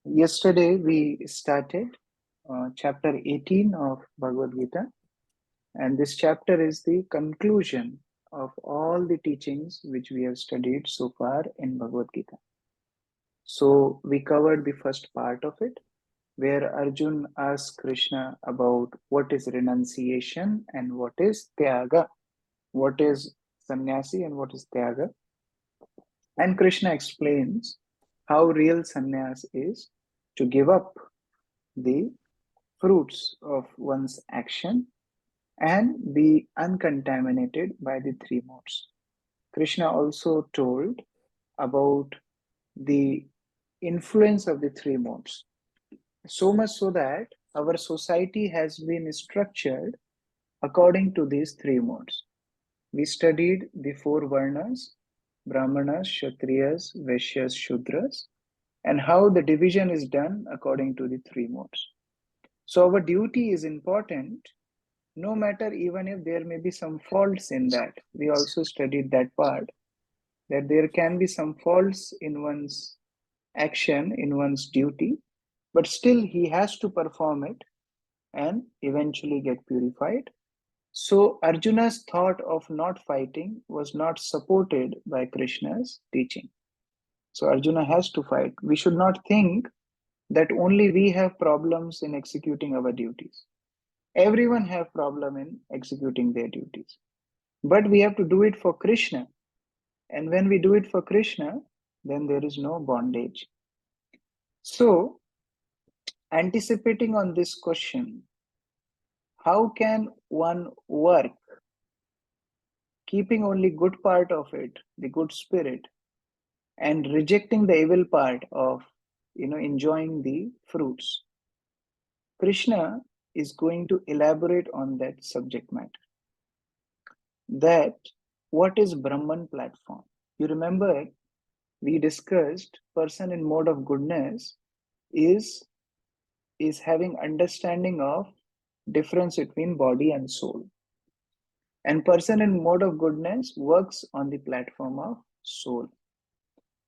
Yesterday we started chapter 18 of Bhagavad Gita, and this chapter is the conclusion of all the teachings which we have studied so far in Bhagavad Gita. So we covered the first part of it, where Arjun asked Krishna about what is renunciation and what is tyaga, what is sannyasi and what is tyaga. And Krishna explains how real sannyas is to give up the fruits of one's action and be uncontaminated by the three modes. Krishna also told about the influence of the three modes, so much so that our society has been structured according to these three modes. We studied the four varnas, Brahmanas, Kshatriyas, Vaishyas, Shudras, and how the division is done according to the three modes. So our duty is important, no matter even if there may be some faults in that. We also studied that part, that there can be some faults in one's action, in one's duty, but still he has to perform it and eventually get purified. So Arjuna's thought of not fighting was not supported by Krishna's teaching. So Arjuna has to fight. We should not think that only we have problems in executing our duties. Everyone have problem in executing their duties. But we have to do it for Krishna. And when we do it for Krishna, then there is no bondage. So, anticipating on this question, how can one work keeping only good part of it, the good spirit, and rejecting the evil part of enjoying the fruits? Krishna is going to elaborate on that subject matter. That what is Brahman platform? You remember we discussed person in mode of goodness is having understanding of difference between body and soul. And person in mode of goodness works on the platform of soul.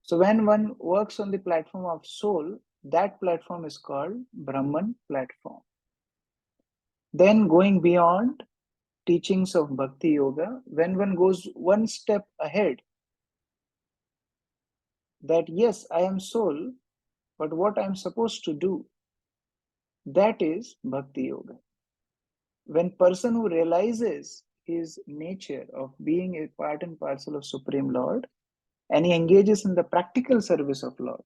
So when one works on the platform of soul, that platform is called Brahman platform. Then going beyond teachings of Bhakti Yoga, when one goes one step ahead, that yes, I am soul, but what I am supposed to do, that is Bhakti Yoga. When person who realizes his nature of being a part and parcel of Supreme Lord, and he engages in the practical service of Lord,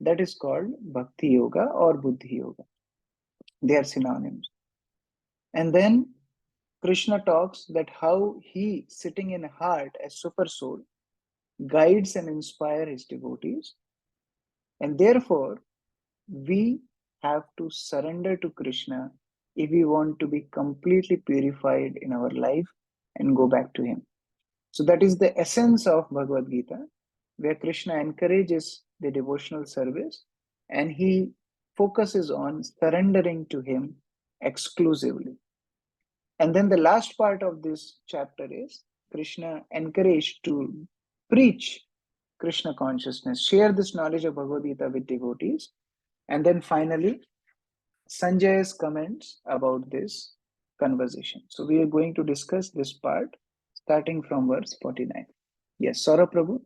that is called Bhakti Yoga or Buddhi Yoga. They are synonyms. And then Krishna talks that how he, sitting in heart as super soul, guides and inspires his devotees. And therefore, we have to surrender to Krishna if we want to be completely purified in our life and go back to him. So that is the essence of Bhagavad Gita, where Krishna encourages the devotional service and he focuses on surrendering to him exclusively. And then the last part of this chapter is Krishna encouraged to preach Krishna consciousness, share this knowledge of Bhagavad Gita with devotees. And then finally, Sanjay's comments about this conversation. So we are going to discuss this part starting from verse 49. Yes, Saurabh Prabhu,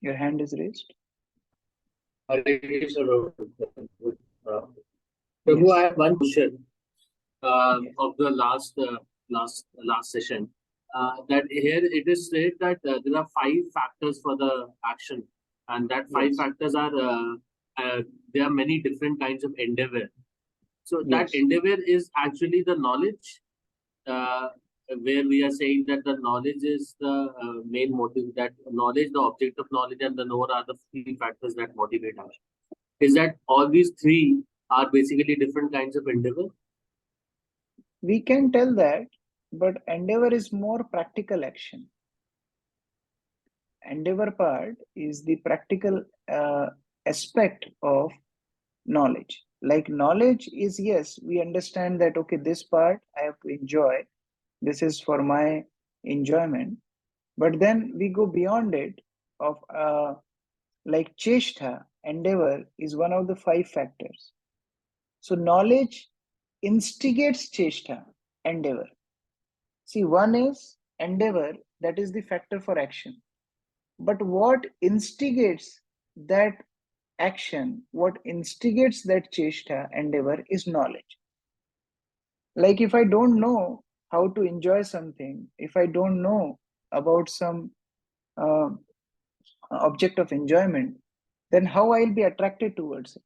your hand is raised. Hare Krishna, Prabhu, I have one question of the last session. That here it is said that there are 5 factors for the action, and that 5 factors are there are many different kinds of endeavor. So that endeavor is actually the knowledge, where we are saying that the knowledge is the main motive. That knowledge, the object of knowledge, and the knower are the 3 factors that motivate us. Is that all these 3 are basically different kinds of endeavor? We can tell that, but endeavor is more practical action. Endeavor part is the practical aspect of knowledge. Like knowledge is, yes, we understand that, okay, this part I have to enjoy. This is for my enjoyment. But then we go beyond it of like cheshtha, endeavor, is one of the 5 factors. So knowledge instigates cheshtha, endeavor. See, one is endeavor, that is the factor for action. But what instigates that action, what instigates that cheshtha, endeavor, is knowledge. Like if I don't know how to enjoy something, if I don't know about some uh, object of enjoyment, then how I'll be attracted towards it?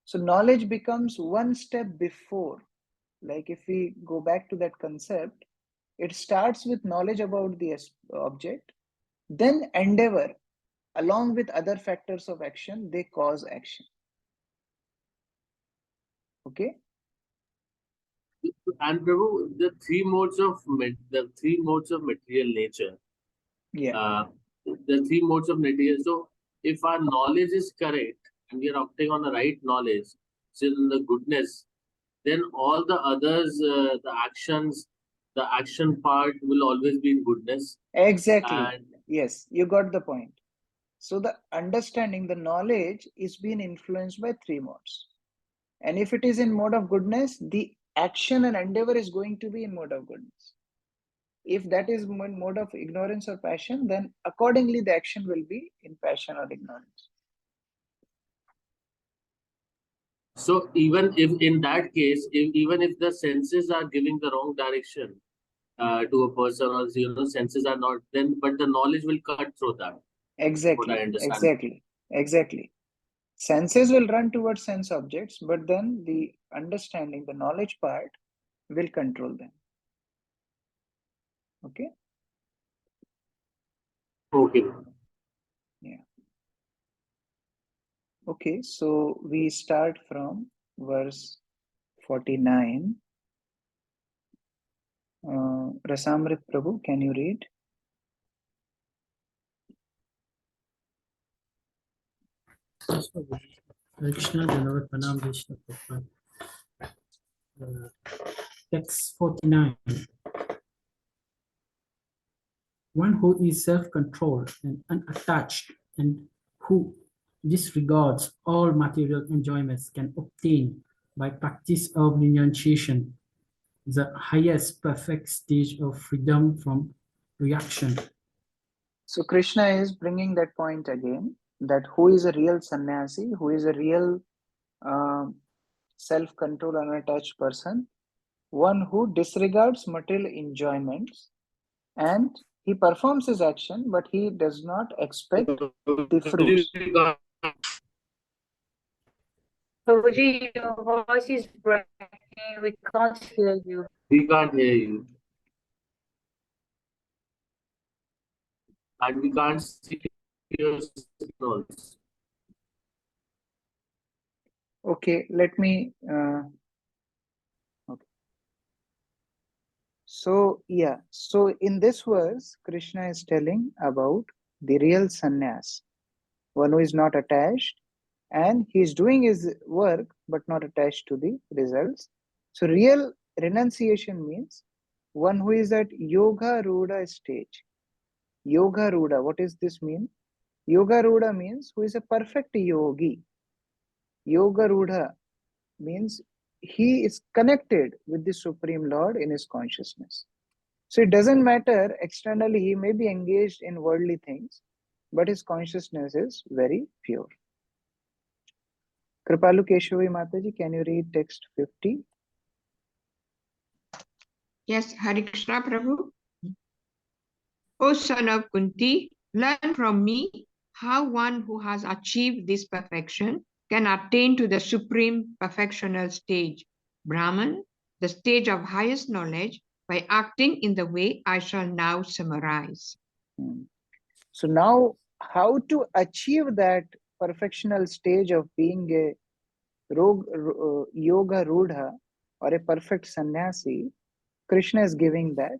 So knowledge becomes one step before. Like if we go back to that concept, it starts with knowledge about the object, then endeavor, along with other factors of action, they cause action. Okay. And Prabhu, the three modes of material nature. Yeah. The three modes of material. So if our knowledge is correct and we are opting on the right knowledge, so in the goodness, then all the others, the action part will always be in goodness. Exactly. And yes, you got the point. So the understanding, the knowledge is being influenced by 3 modes. And if it is in mode of goodness, the action and endeavor is going to be in mode of goodness. If that is in mode of ignorance or passion, then accordingly the action will be in passion or ignorance. so even if in that case, even if the senses are giving the wrong direction to a person, or senses are not, then but the knowledge will cut through that. Exactly. What I understand. Exactly. Senses will run towards sense objects, but then the understanding, the knowledge part will control them. Okay. Okay. Yeah. Okay, so we start from verse 49. Rasamrit Prabhu, can you read? Krishna Dhanavad Pranam Vishnu Prabhupada. Text 49. One who is self-controlled and unattached and who disregards all material enjoyments can obtain by practice of renunciation the highest perfect stage of freedom from reaction. So Krishna is bringing that point again, that who is a real sannyasi, who is a real self-controlled unattached person, one who disregards material enjoyments and he performs his action, but he does not expect the fruits. Prabhuji, your voice is breaking. We can't hear you. We can't hear you. And we can't see your signals. Okay, let me. Okay. So, yeah, so in this verse, Krishna is telling about the real sannyas, one who is not attached and he is doing his work but not attached to the results. So, real renunciation means one who is at Yoga Ruda stage. Yoga Ruda, what does this mean? Yoga Ruda means who is a perfect yogi. Yoga Ruda means he is connected with the Supreme Lord in his consciousness. So it doesn't matter externally, he may be engaged in worldly things, but his consciousness is very pure. Kripalu Keshavi Mataji, can you read text 50? Yes, Hare Krishna Prabhu. O son of Kunti, learn from me how one who has achieved this perfection can attain to the supreme perfectional stage, Brahman, the stage of highest knowledge, by acting in the way I shall now summarize. So now, how to achieve that perfectional stage of being a yoga rudha or a perfect sannyasi, Krishna is giving that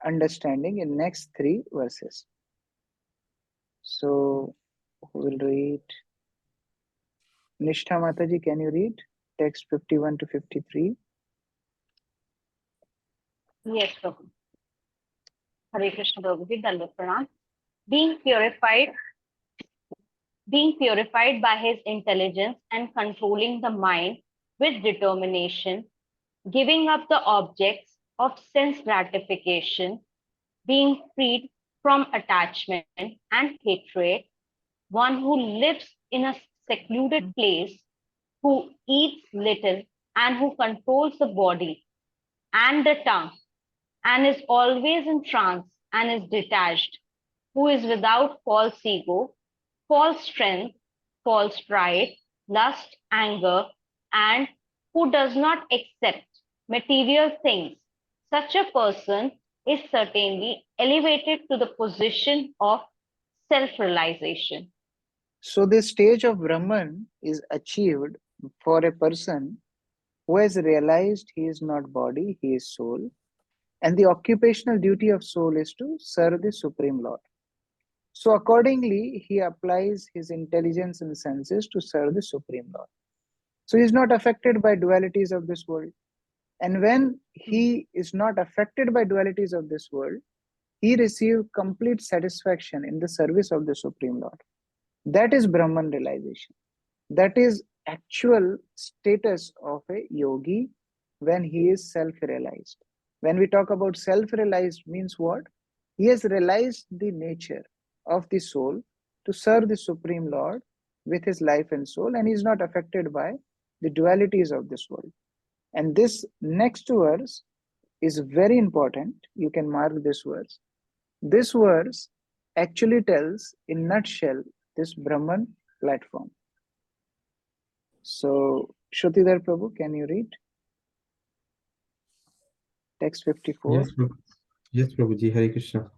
understanding in next 3 verses. So who will read? Nishtha Mataji, can you read text 51 to 53? Yes, Prabhu. Hare Krishna Prabhuji, Dandavat Pranam. Being purified being purified by his intelligence and controlling the mind with determination, giving up the objects of sense gratification, being freed from attachment and hatred, one who lives in a secluded place, who eats little and who controls the body and the tongue, and is always in trance and is detached, who is without false ego, false strength, false pride, lust, anger, and who does not accept material things. Such a person is certainly elevated to the position of self-realization. So this stage of Brahman is achieved for a person who has realized he is not body, he is soul, and the occupational duty of soul is to serve the Supreme Lord. So accordingly, he applies his intelligence and senses to serve the Supreme Lord. So he is not affected by dualities of this world. And when he is not affected by dualities of this world, he receives complete satisfaction in the service of the Supreme Lord. That is Brahman realization. That is actual status of a yogi when he is self-realized. When we talk about self-realized means what? He has realized the nature of the soul to serve the Supreme Lord with his life and soul, and he is not affected by the dualities of this world. And this next verse is very important. You can mark this verse. This verse actually tells in nutshell this Brahman platform. So, Shrutidhar Prabhu, can you read? Text 54. Yes, Prabhuji, Hare Krishna.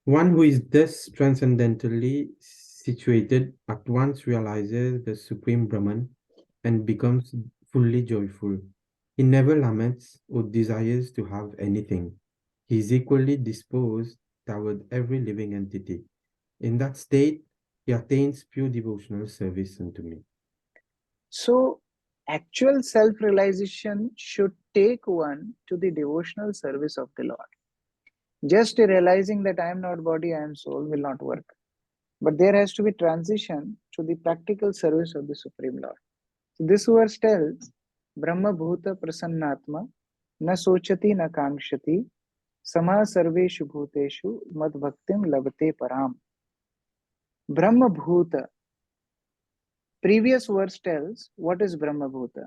One who is thus transcendentally situated at once realizes the Supreme Brahman and becomes fully joyful. He never laments or desires to have anything. He is equally disposed toward every living entity. In that state, he attains pure devotional service unto me. So, actual self-realization should take one to the devotional service of the Lord. Just realizing that I am not body, I am soul will not work. But there has to be transition to the practical service of the Supreme Lord. So this verse tells, Brahma Bhuta Prasannatma na sochati na kamshati sama sarveshu bhuteshu mad bhaktim labate param. Brahma Bhuta. Previous verse tells what is Brahma Bhuta.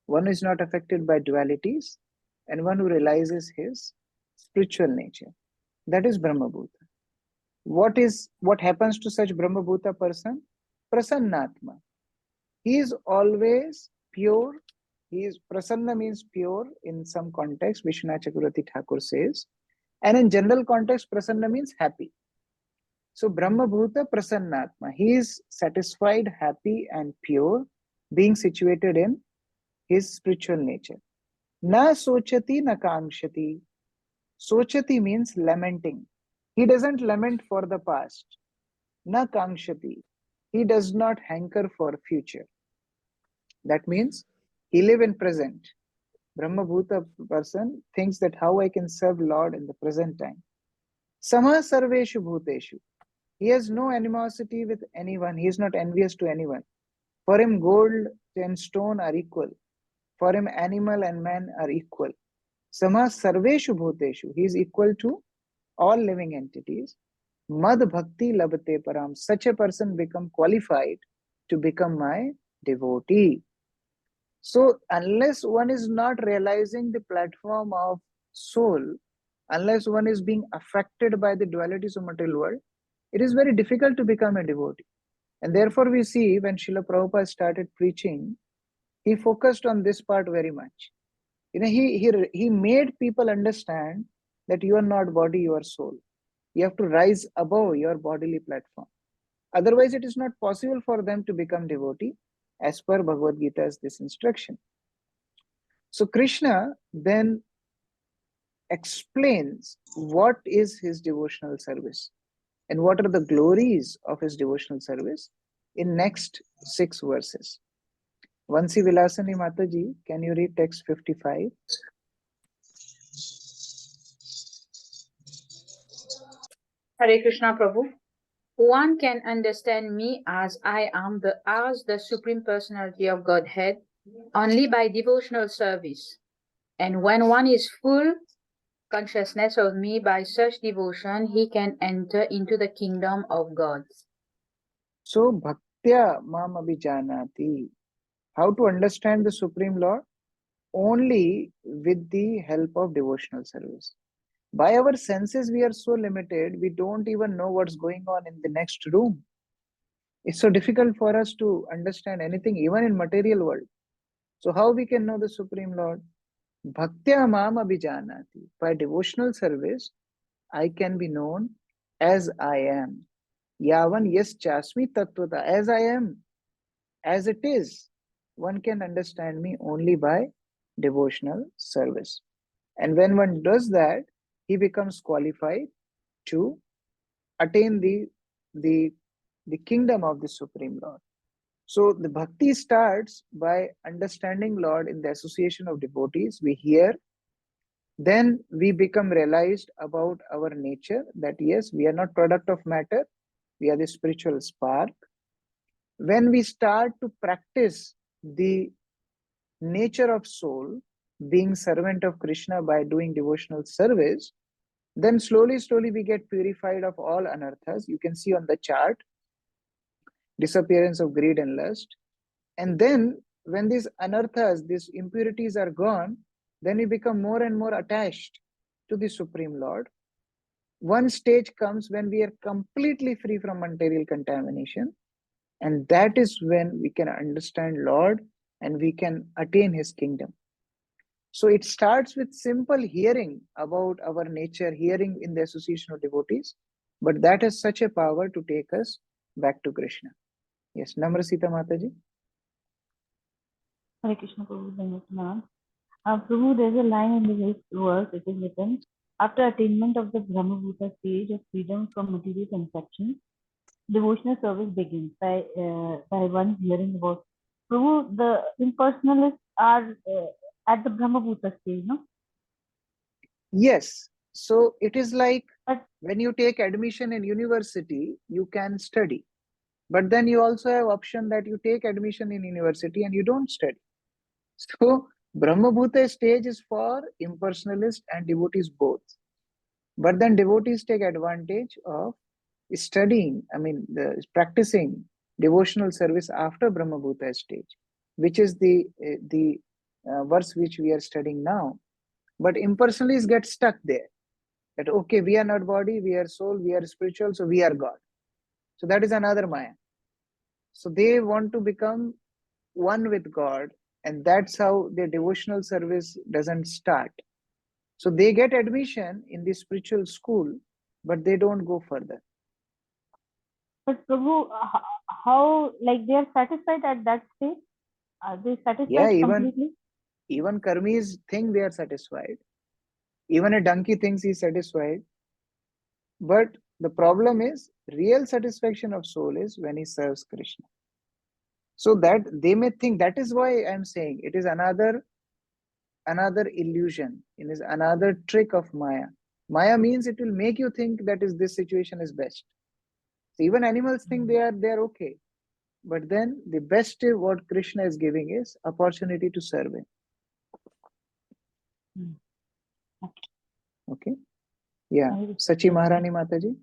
One is not affected by dualities and one who realizes his spiritual nature. That is Brahma Bhuta. What happens to such Brahma Bhuta person? Prasannatma. He is always pure. Prasanna means pure in some context, Vishwanath Chakravarti Thakur says. And in general context, Prasanna means happy. So Brahma Bhuta Prasannatma. He is satisfied, happy and pure, being situated in his spiritual nature. Na sochati na kamshati. Sochati means lamenting. He doesn't lament for the past. Na kamshati. He does not hanker for future. That means he lives in present. Brahma Bhuta person thinks that how I can serve Lord in the present time. Sama sarveshu bhuteshu. He has no animosity with anyone. He is not envious to anyone. For him, gold and stone are equal. For him, animal and man are equal. Sama sarveshu bhuteshu. He is equal to all living entities. Mad bhakti labate param. Such a person become qualified to become my devotee. So unless one is not realizing the platform of soul, unless one is being affected by the dualities of material world, it is very difficult to become a devotee. And therefore we see when Srila Prabhupada started preaching, he focused on this part very much. He made people understand that you are not body, you are soul. You have to rise above your bodily platform. Otherwise, it is not possible for them to become devotee as per Bhagavad Gita's this instruction. So Krishna then explains what is his devotional service and what are the glories of his devotional service in next 6 verses. Vansi Vilasani Mataji, can you read text 55? Hare Krishna Prabhu. One can understand me as I am as the Supreme Personality of Godhead only by devotional service. And when one is full consciousness of me by such devotion, he can enter into the kingdom of God. So, bhaktya mam abhijanati. How to understand the Supreme Lord? Only with the help of devotional service. By our senses, we are so limited, we don't even know what's going on in the next room. It's so difficult for us to understand anything, even in material world. So how we can know the Supreme Lord? Bhaktya mam abhijanati. By devotional service, I can be known as I am. Yavan yes chasmi tattvata. As I am, as it is. One can understand me only by devotional service. And when one does that, he becomes qualified to attain the, the kingdom of the Supreme Lord. So the bhakti starts by understanding Lord in the association of devotees. We hear, then we become realized about our nature that yes, we are not product of matter, we are the spiritual spark. When we start to practice the nature of soul, being servant of Krishna by doing devotional service, then slowly we get purified of all anarthas. You can see on the chart, disappearance of greed and lust. And then when these anarthas, these impurities are gone, then we become more and more attached to the Supreme Lord. One stage comes when we are completely free from material contamination. And that is when we can understand Lord and we can attain his kingdom. So it starts with simple hearing about our nature, hearing in the association of devotees, but that has such a power to take us back to Krishna. Yes, Namrasita Mataji. Hare Krishna Prabhu, Dhanyatanand. Prabhu, there's a line in the verse, it is written, after attainment of the Brahmabhuta stage of freedom from material conception, devotional service begins by one hearing about. Prabhu, the impersonalists are at the Brahmabhuta stage, no? Yes. So it is like But when you take admission in university, you can study. But then you also have option that you take admission in university and you don't study. So Brahmabhuta stage is for impersonalists and devotees both. But then devotees take advantage of studying, practicing devotional service after Brahmabhuta stage, which is the verse which we are studying now. But impersonalists get stuck there. That okay, we are not body, we are soul, we are spiritual, so we are God. So that is another Maya. So they want to become one with God, and that's how their devotional service doesn't start. So they get admission in the spiritual school, but they don't go further. But Prabhu, how, like, they are satisfied at that stage? Are they satisfied Yeah, completely? even karmis think they are satisfied. Even a donkey thinks he's satisfied. But the problem is, real satisfaction of soul is when he serves Krishna. So that they may think, that is why I'm saying it is another illusion. It is another trick of Maya. Maya means it will make you think that is this situation is best. So even animals think they are okay. But then the best what Krishna is giving is opportunity to serve him. Okay. Yeah. Sachi Maharani Mataji.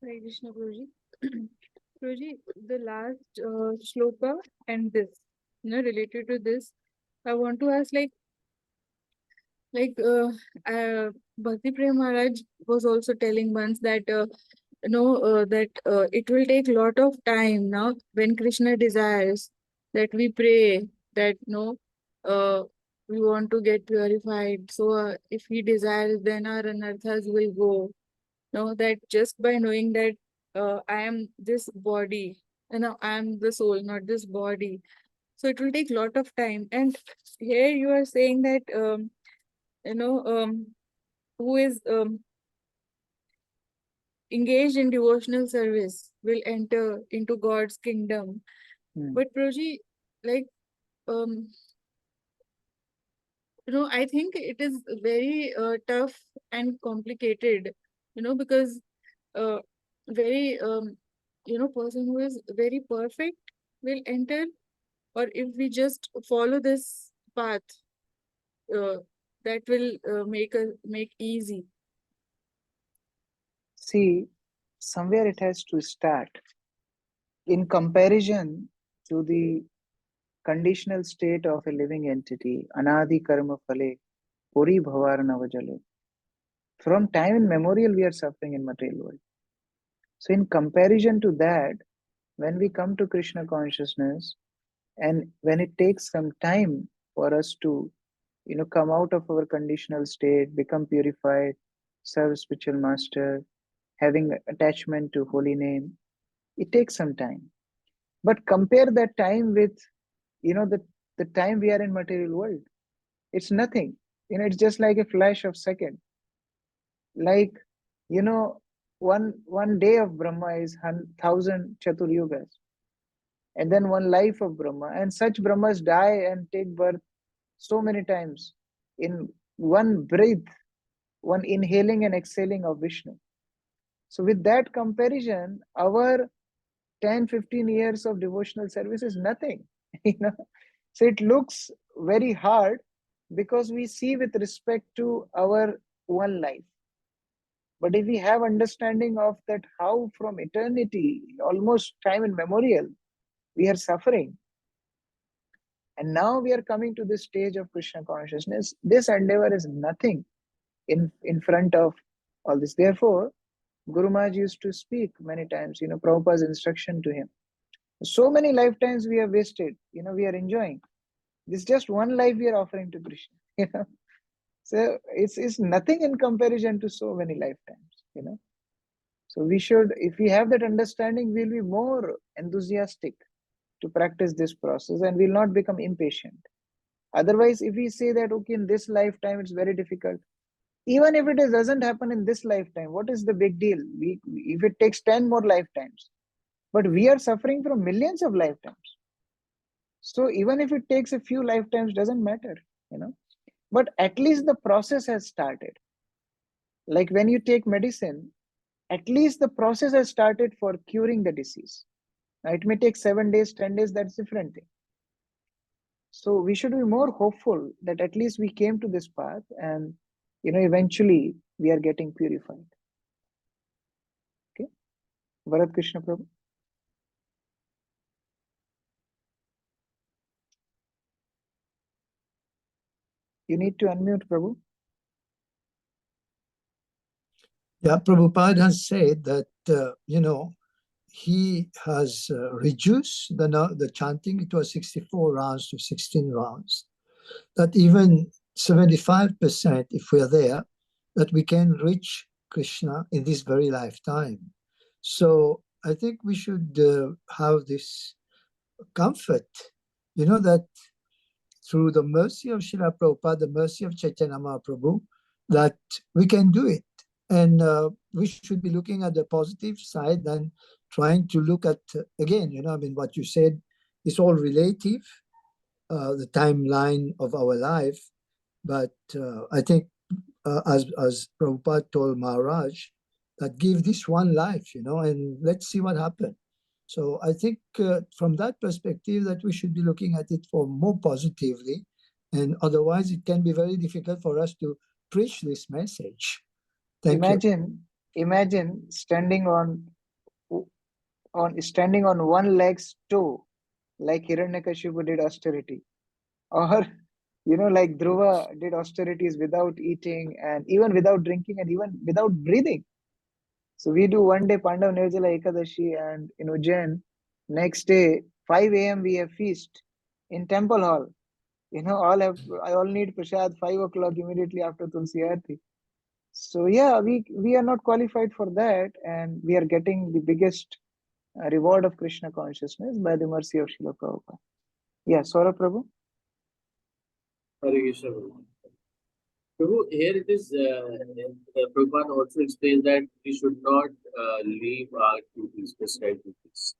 Hare Krishna Guruji. Guruji, the last shloka and this, related to this, I want to ask Bhakti Prem Maharaj was also telling once that it will take lot of time now when Krishna desires that we pray that we want to get purified. So if he desires, then our anarthas will go. That just by knowing that I am this body, I am the soul, not this body. So it will take lot of time. And here you are saying that who is engaged in devotional service will enter into God's kingdom. But Proji, I think it is very tough and complicated because very person who is very perfect will enter, or if we just follow this path, that will make easy. See, somewhere it has to start. In comparison to the conditional state of a living entity, anadi karma phale, puri bhavar navajale. From time immemorial, we are suffering in material world. So, in comparison to that, when we come to Krishna consciousness, and when it takes some time for us to, come out of our conditional state, become purified, serve spiritual master, having attachment to holy name, it takes some time. But compare that time with, the time we are in material world. It's nothing. It's just like a flash of second. Like, one day of Brahma is 1,000 Chaturyugas. And then one life of Brahma. And such Brahmas die and take birth so many times in one breath, one inhaling and exhaling of Vishnu. So with that comparison, our 10, 15 years of devotional service is nothing. So it looks very hard because we see with respect to our one life. But if we have understanding of that, how from eternity, almost time immemorial, we are suffering. And now we are coming to this stage of Krishna consciousness. This endeavor is nothing in front of all this. Therefore, Guru Maharaj used to speak many times, Prabhupada's instruction to him. So many lifetimes we have wasted, we are enjoying. This is just one life we are offering to Krishna, So it's nothing in comparison to so many lifetimes, So we should, if we have that understanding, we'll be more enthusiastic to practice this process and will not become impatient. Otherwise, if we say that, okay, in this lifetime, it's very difficult. Even if it doesn't happen in this lifetime, what is the big deal? If it takes 10 more lifetimes, but we are suffering from millions of lifetimes. So even if it takes a few lifetimes, doesn't matter, but at least the process has started. Like when you take medicine, at least the process has started for curing the disease. Now, it may take 7 days, 10 days, that's a different thing. So we should be more hopeful that at least we came to this path and, eventually we are getting purified. Okay. Bharat Krishna Prabhu. You need to unmute, Prabhu. Yeah, Prabhupada has said that, he has reduced the chanting. It was 64 rounds to 16 rounds. That even 75%, if we are there, that we can reach Krishna in this very lifetime. So I think we should have this comfort, that through the mercy of Srila Prabhupada, the mercy of Chaitanya Mahaprabhu, that we can do it. And we should be looking at the positive side and trying to look at, again, what you said is all relative, the timeline of our life. But I think, as Prabhupada told Maharaj, that give this one life, and let's see what happens. So I think from that perspective that we should be looking at it for more positively, and otherwise it can be very difficult for us to preach this message. Thank you. Imagine standing on one leg's toe, like Hiranyakashipu did austerity, or like Dhruva did austerities without eating and even without drinking and even without breathing. So we do one day Pandav Nirjala Ekadashi and in Ujjain, next day 5 a.m. we have feast in temple hall. All need prasad 5 o'clock immediately after Tulsi Aarti. So yeah, we are not qualified for that, and we are getting the biggest reward of Krishna consciousness by the mercy of Srila Prabhupada. Yeah, Saurabh Prabhu. Hare Krishna. Prabhu, here it is, Prabhupada also explains that we should not leave our duties, prescribed duties.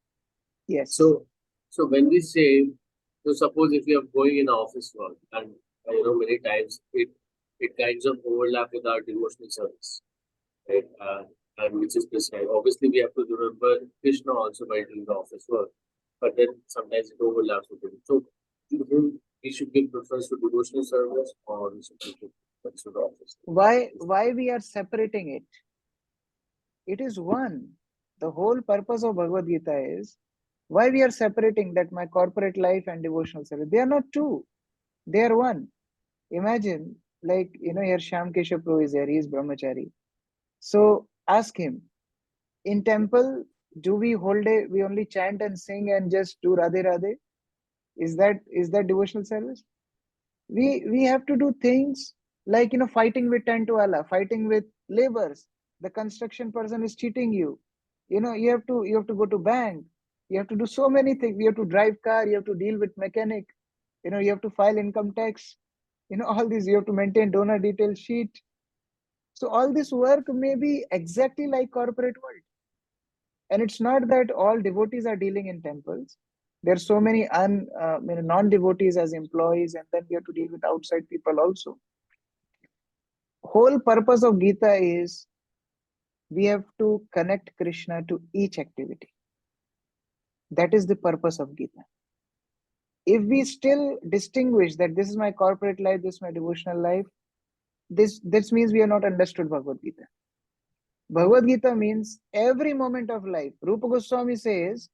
Yes. So when we say, so suppose if we are going in office work, and many times it kinds of overlap with our devotional service. right? And which is prescribed. Obviously, we have to remember Krishna also by doing the office work, but then sometimes it overlaps with it. So, we should give preference to devotional service, or we should give preference to the office? Why we are separating it? It is one. The whole purpose of Bhagavad Gita is why we are separating that my corporate life and devotional service. They are not two. They are one. Imagine, like, here Shyam Keshav Prabhu is here. He is brahmachari. So ask him, in temple, do we we only chant and sing and just do Radhe Radhe? Is that devotional service? We have to do things like, fighting with Tantuala, fighting with laborers. The construction person is cheating you. You have to go to bank. You have to do so many things. You have to drive car. You have to deal with mechanic. You have to file income tax. All these, you have to maintain donor detail sheet. So all this work may be exactly like corporate world. And it's not that all devotees are dealing in temples. There are so many non-devotees as employees, and then we have to deal with outside people also. Whole purpose of Gita is we have to connect Krishna to each activity. That is the purpose of Gita. If we still distinguish that this is my corporate life, this is my devotional life, this means we have not understood Bhagavad Gita. Bhagavad Gita means every moment of life. Rupa Goswami says,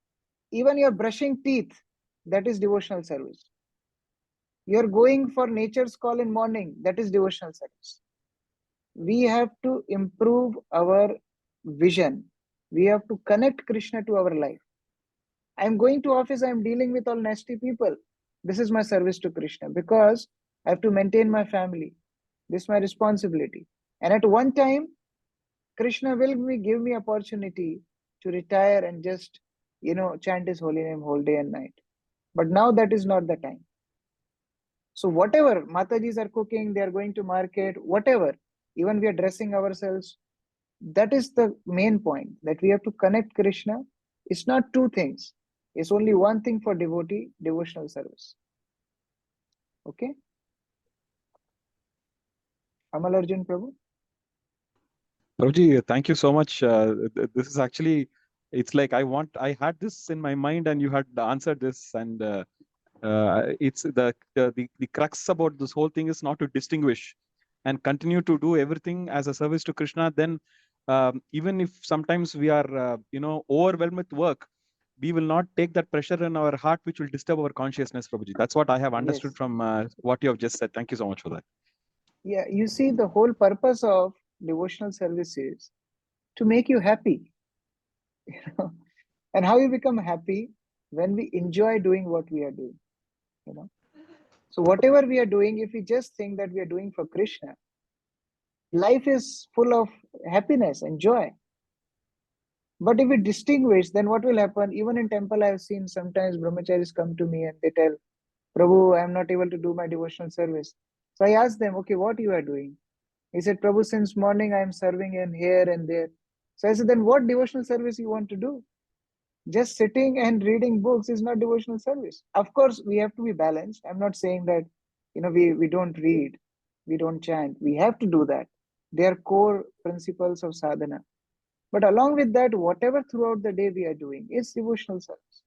even you're brushing teeth, that is devotional service. You're going for nature's call in morning, that is devotional service. We have to improve our vision. We have to connect Krishna to our life. I'm going to office, I'm dealing with all nasty people. This is my service to Krishna because I have to maintain my family. This is my responsibility. And at one time, Krishna will give me opportunity to retire and just, chant his holy name whole day and night. But now that is not the time. So whatever Matajis are cooking, they are going to market, whatever, even we are dressing ourselves, that is the main point, that we have to connect Krishna. It's not two things. It's only one thing for devotee, devotional service. Okay? Amal Arjun Prabhu? Prabhuji, thank you so much. This is actually, it's like I had this in my mind and you had answered this, and it's the crux about this whole thing is not to distinguish and continue to do everything as a service to Krishna. Then even if sometimes we are overwhelmed with work, we will not take that pressure in our heart which will disturb our consciousness, Prabhuji. That's what I have understood from what you have just said. Thank you so much for that. Yeah, you see, the whole purpose of devotional service is to make you happy. And how you become happy? When we enjoy doing what we are doing. So whatever we are doing, if we just think that we are doing for Krishna, life is full of happiness and joy. But if we distinguish, then what will happen? Even in temple, I have seen sometimes brahmacharis come to me and they tell, Prabhu, I am not able to do my devotional service. So I asked them, okay, what you are doing? He said, Prabhu, since morning I am serving in here and there. So I said, then what devotional service you want to do? Just sitting and reading books is not devotional service. Of course, we have to be balanced. I'm not saying that, we don't read, we don't chant. We have to do that. They are core principles of sadhana. But along with that, whatever throughout the day we are doing is devotional service.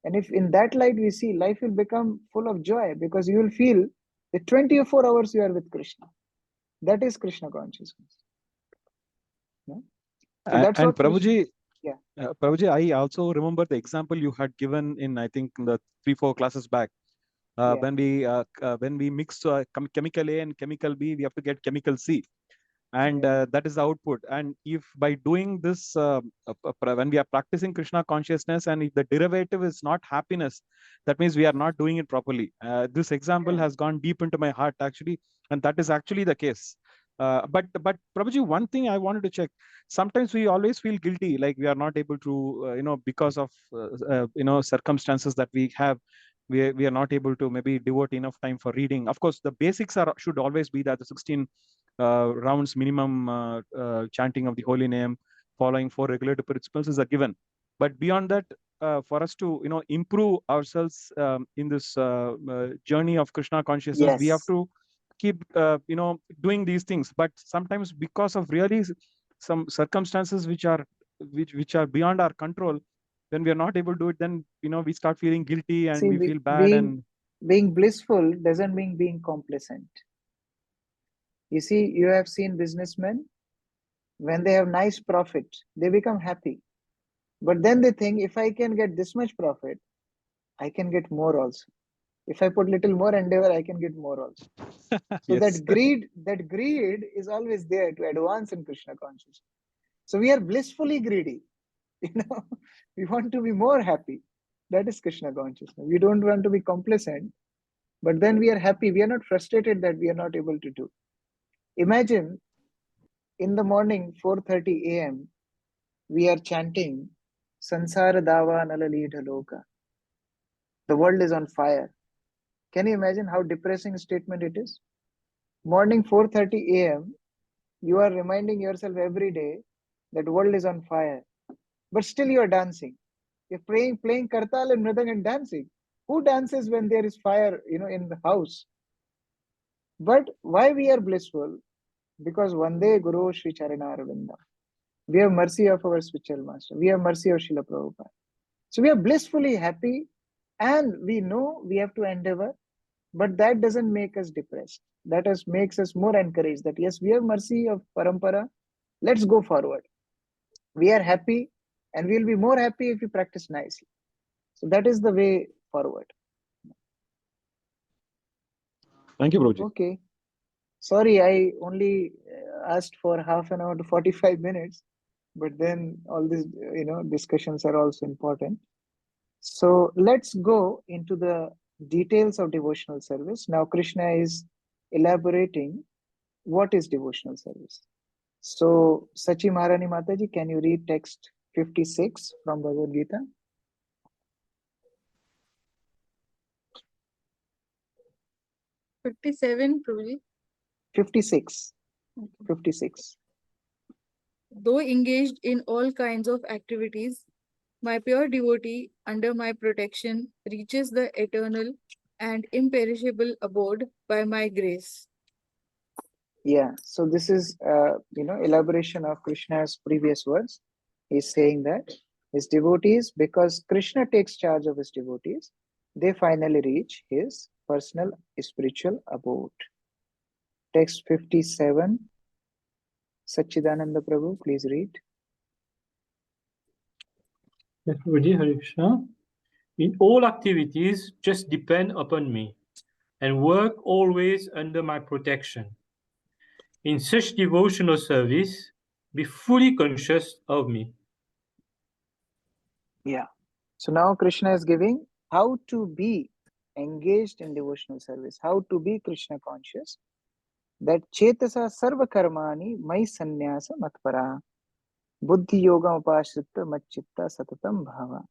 And if in that light we see, life will become full of joy because you will feel the 24 hours you are with Krishna. That is Krishna consciousness. Yeah? So that's And what Prabhuji, yeah. Prabhuji, I also remember the example you had given in, I think, the 3-4 classes back. When we mix chemical A and chemical B, we have to get chemical C. And that is the output. And if by doing this, when we are practicing Krishna consciousness, and if the derivative is not happiness, that means we are not doing it properly. This example has gone deep into my heart, actually, and that is actually the case. But Prabhuji, one thing I wanted to check. Sometimes we always feel guilty, like we are not able to, because of circumstances that we have. We are not able to maybe devote enough time for reading. Of course, the basics should always be that the 16 rounds minimum chanting of the holy name, following 4 regulative principles is a given. But beyond that, for us to improve ourselves in this journey of Krishna consciousness, we have to keep doing these things. But sometimes because of really some circumstances which are beyond our control, when we are not able to do it, then we start feeling guilty and we feel bad. And being blissful doesn't mean being complacent. You see, you have seen businessmen, when they have nice profit, they become happy. But then they think, if I can get this much profit, I can get more also. If I put little more endeavor, I can get more also. So yes. that greed is always there to advance in Krishna consciousness. So we are blissfully greedy. We want to be more happy. That is Krishna consciousness. We don't want to be complacent, but then we are happy. We are not frustrated that we are not able to do. Imagine in the morning, 4:30 a.m., we are chanting Sansara Dava Nalalidha Loka. The world is on fire. Can you imagine how depressing a statement it is? Morning 4:30 a.m., you are reminding yourself every day that world is on fire. But still you are dancing. You're playing kartal and mridang and dancing. Who dances when there is fire, in the house? But why we are blissful? Because one day Guru Sri Charana Aravinda. We have mercy of our spiritual master. We have mercy of Srila Prabhupada. So we are blissfully happy, and we know we have to endeavor, but that doesn't make us depressed. That makes us more encouraged that yes, we have mercy of Parampara. Let's go forward. We are happy, and we'll be more happy if we practice nicely. So that is the way forward. Thank you, Prabhuji. Okay. Sorry, I only asked for half an hour to 45 minutes, but then all these, discussions are also important. So let's go into the details of devotional service. Now, Krishna is elaborating what is devotional service. So, Sachi Maharani Mataji, can you read text 56 from Bhagavad Gita? 57, Prabhuji. 56. Okay. 56. Though engaged in all kinds of activities, my pure devotee under my protection reaches the eternal and imperishable abode by my grace. Yeah, so this is, elaboration of Krishna's previous words. He's saying that his devotees, because Krishna takes charge of his devotees, they finally reach his personal spiritual abode. Text 57. Sachidananda Prabhu, please read. Yes, Prabhuji, Hare Krishna. In all activities, just depend upon me and work always under my protection. In such devotional service, be fully conscious of me. Yeah. So now Krishna is giving how to be engaged in devotional service, how to be Krishna conscious. That chetasa sarva karmani mai sannyasa matpara buddhi yoga upashrita machitta satatam bhava.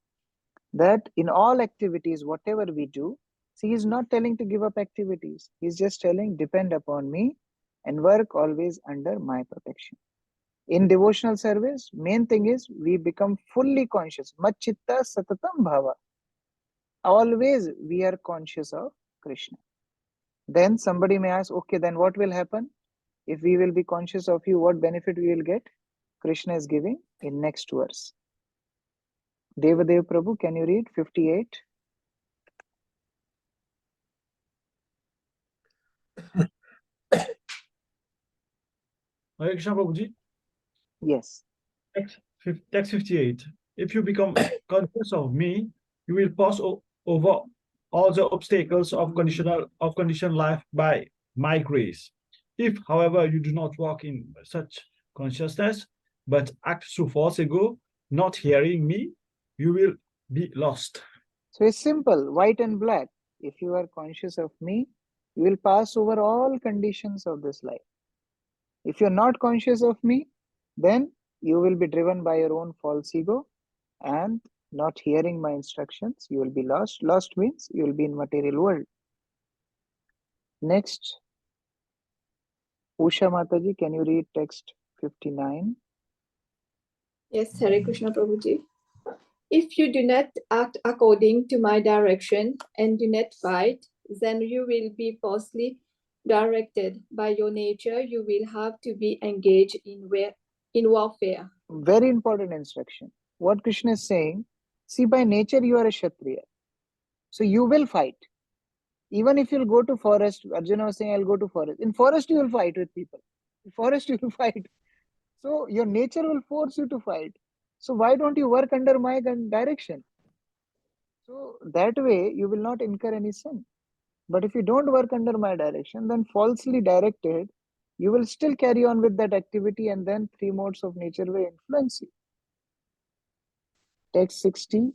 That in all activities, whatever we do, see, he's not telling to give up activities. He's just telling, depend upon me and work always under my protection. In devotional service, main thing is we become fully conscious. Machitta satatam bhava. Always we are conscious of Krishna. Then somebody may ask, okay, then what will happen? If we will be conscious of you, what benefit we will get? Krishna is giving in next verse. Devadev Prabhu, can you read 58? Hare Krishna Prabhuji. Yes. Text 58. If you become conscious of me, you will pass over all the obstacles of conditioned life by my grace. If, however, you do not walk in such consciousness, but act through false ego, not hearing me, you will be lost. So it's simple, white and black. If you are conscious of me, you will pass over all conditions of this life. If you're not conscious of me, then you will be driven by your own false ego and not hearing my instructions. You will be lost. Lost means you will be in material world. Next, Usha Mataji, can you read text 59? Yes, Hare Krishna Prabhuji. If you do not act according to my direction and do not fight, then you will be falsely directed. By your nature, you will have to be engaged in in warfare. Very important instruction. What Krishna is saying, see, by nature you are a Kshatriya. So you will fight. Even if you'll go to forest, Arjuna was saying, I'll go to forest. In forest, you will fight with people. In forest, you will fight. So your nature will force you to fight. So why don't you work under my direction? So that way you will not incur any sin. But if you don't work under my direction, then falsely directed, you will still carry on with that activity, and then three modes of nature will influence you. Text 60.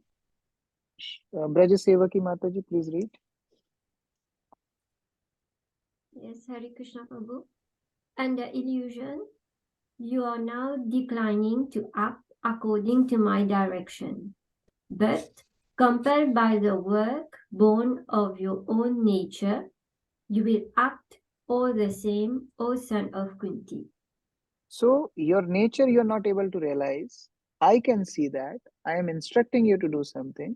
Braja Sevaki Mataji, please read. Yes, Hare Krishna Prabhu. And the illusion, you are now declining to act according to my direction. But compelled by the work born of your own nature, you will act all the same, O son of Kunti. So your nature you are not able to realize. I can see that. I am instructing you to do something.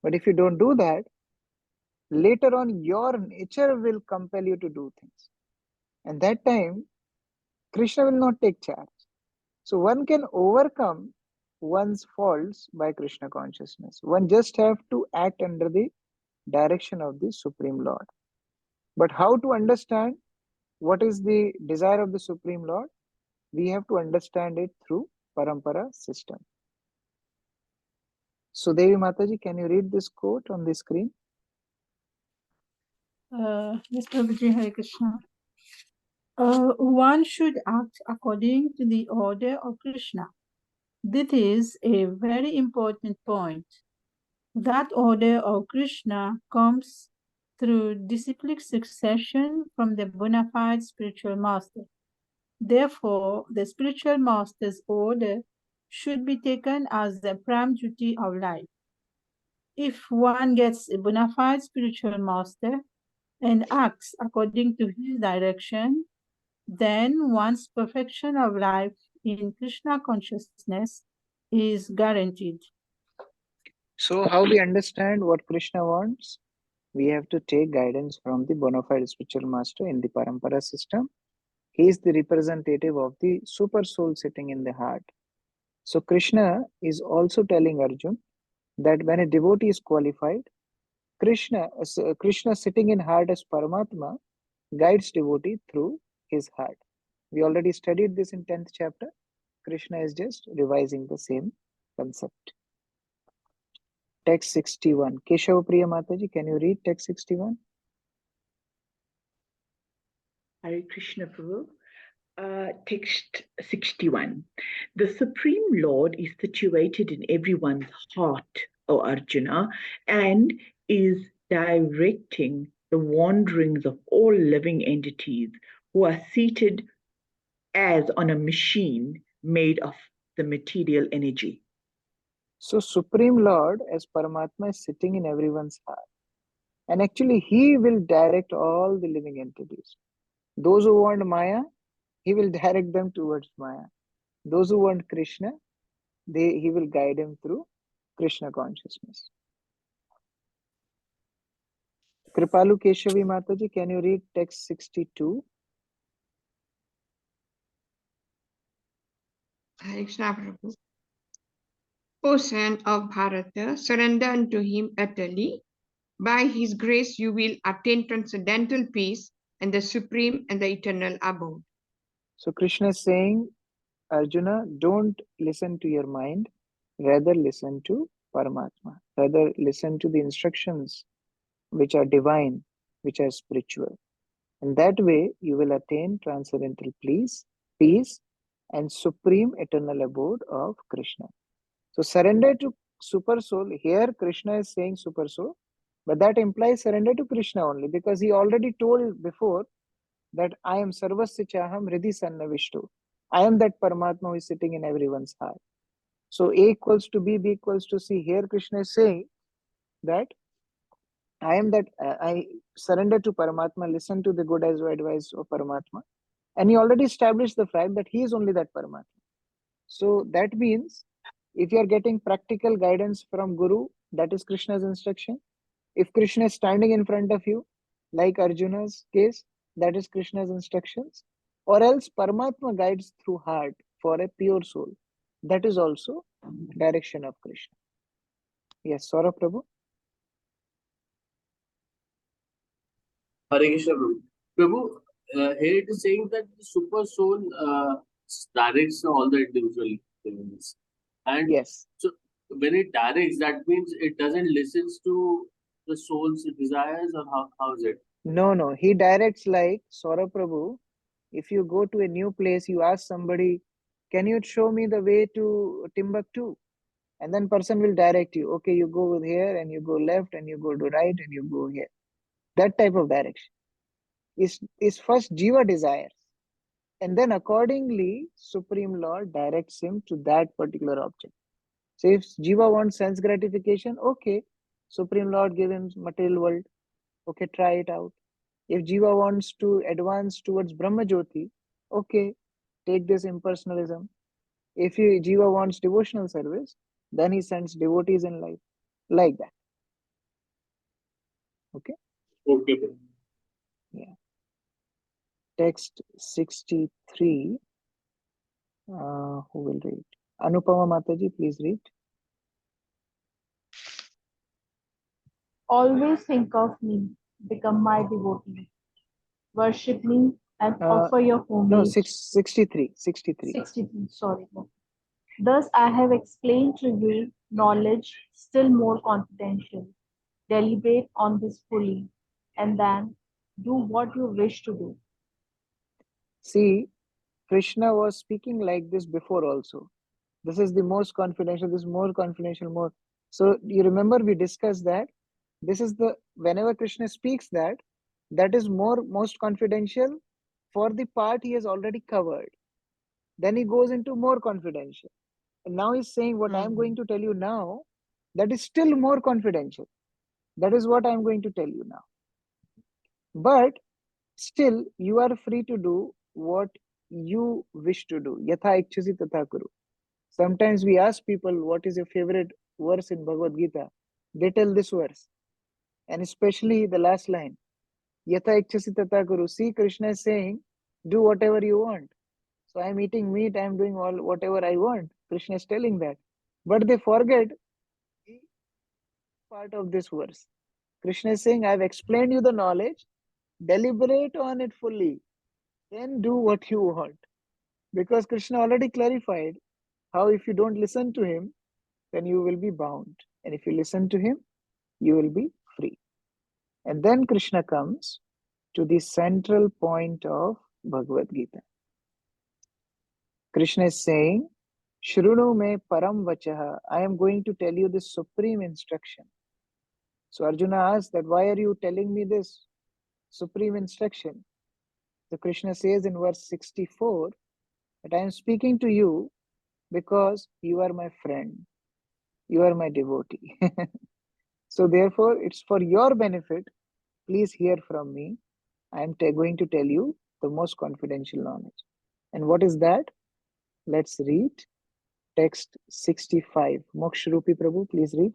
But if you don't do that, later on your nature will compel you to do things. And that time, Krishna will not take charge. So one can overcome one's faults by Krishna consciousness. One just have to act under the direction of the Supreme Lord. But how to understand what is the desire of the Supreme Lord? We have to understand it through Parampara system. So Devi Mataji, can you read this quote on the screen? Yes, Prabhuji, Hare Krishna. One should act according to the order of Krishna. This is a very important point. That order of Krishna comes through disciplic succession from the bona fide spiritual master. Therefore, the spiritual master's order should be taken as the prime duty of life. If one gets a bona fide spiritual master and acts according to his direction, then one's perfection of life in Krishna consciousness is guaranteed. So how we understand what Krishna wants? We have to take guidance from the bona fide spiritual master in the Parampara system. He is the representative of the super soul sitting in the heart. So Krishna is also telling Arjun that when a devotee is qualified, Krishna sitting in heart as Paramatma guides devotee through his heart. We already studied this in 10th chapter. Krishna is just revising the same concept. Text 61. Keshava Priya Mataji, can you read text 61? Hare Krishna Prabhu. Text 61. The Supreme Lord is situated in everyone's heart, O Arjuna, and is directing the wanderings of all living entities who are seated as on a machine made of the material energy. So Supreme Lord as Paramatma is sitting in everyone's heart. And actually he will direct all the living entities. Those who want Maya, he will direct them towards Maya. Those who want Krishna, he will guide them through Krishna consciousness. Kripalu Keshavi Mataji, can you read text 62? Hare Krishna Prabhu. O son of Bharata, surrender unto him utterly. By his grace you will attain transcendental peace and the supreme and the eternal abode. So Krishna is saying, Arjuna, don't listen to your mind, rather listen to Paramatma. Rather listen to the instructions which are divine, which are spiritual. And that way you will attain transcendental peace, and supreme eternal abode of Krishna. So surrender to super soul. Here Krishna is saying super soul, but that implies surrender to Krishna only, because he already told before that I am sarvasya chaham hridhi sannavishtu. I am that Paramatma who is sitting in everyone's heart. So A equals to B, B equals to C. Here Krishna is saying that I am that, I surrender to Paramatma, listen to the good advice of Paramatma. And he already established the fact that he is only that Paramatma. So that means if you are getting practical guidance from Guru, that is Krishna's instruction. If Krishna is standing in front of you, like Arjuna's case, that is Krishna's instructions. Or else Paramatma guides through heart for a pure soul. That is also direction of Krishna. Yes, Saurabh Prabhu. Hare Krishna Prabhu. Prabhu, here it is saying that the super soul directs all the individual things. And yes, so when it directs, that means it doesn't listen to the soul's desires, or how is it? No, he directs like Saurabh Prabhu. If you go to a new place, you ask somebody, can you show me the way to Timbuktu? And then person will direct you. Okay, you go here and you go left and you go to right and you go here. That type of direction is first Jiva desires. And then accordingly, Supreme Lord directs him to that particular object. So if Jiva wants sense gratification, okay, Supreme Lord give him material world. Okay, try it out. If Jiva wants to advance towards Brahma Jyoti, okay, take this impersonalism. If Jiva wants devotional service, then he sends devotees in life. Like that. Okay? Okay. Yeah. Text 63. Who will read? Anupama Mataji, please read. Always think of me, become my devotee, worship me, and offer your homage. No, 63. 63, sorry. Thus I have explained to you knowledge still more confidential. Deliberate on this fully, and then do what you wish to do. See, Krishna was speaking like this before also. This is the most confidential, this is more confidential, more. So you remember we discussed that this is the, whenever Krishna speaks that is most confidential for the part he has already covered. Then he goes into more confidential. And now he's saying what I'm going to tell you now, that is still more confidential. That is what I'm going to tell you now. But still, you are free to do what you wish to do. Yatha ikchasi tatha kuru. Sometimes we ask people, what is your favorite verse in Bhagavad Gita? They tell this verse. And especially the last line. Yatha ikchasi tatha kuru. See, Krishna is saying, do whatever you want. So I'm eating meat, I'm doing whatever I want. Krishna is telling that. But they forget the part of this verse. Krishna is saying, I've explained you the knowledge. Deliberate on it fully. Then do what you want. Because Krishna already clarified how if you don't listen to him, then you will be bound. And if you listen to him, you will be free. And then Krishna comes to the central point of Bhagavad Gita. Krishna is saying, Shrunu me param vachaha. I am going to tell you this supreme instruction. So Arjuna asked that, why are you telling me this supreme instruction? So Krishna says in verse 64 that I am speaking to you because you are my friend. You are my devotee. So therefore, it's for your benefit. Please hear from me. I am going to tell you the most confidential knowledge. And what is that? Let's read text 65. Moksha Rupi Prabhu, please read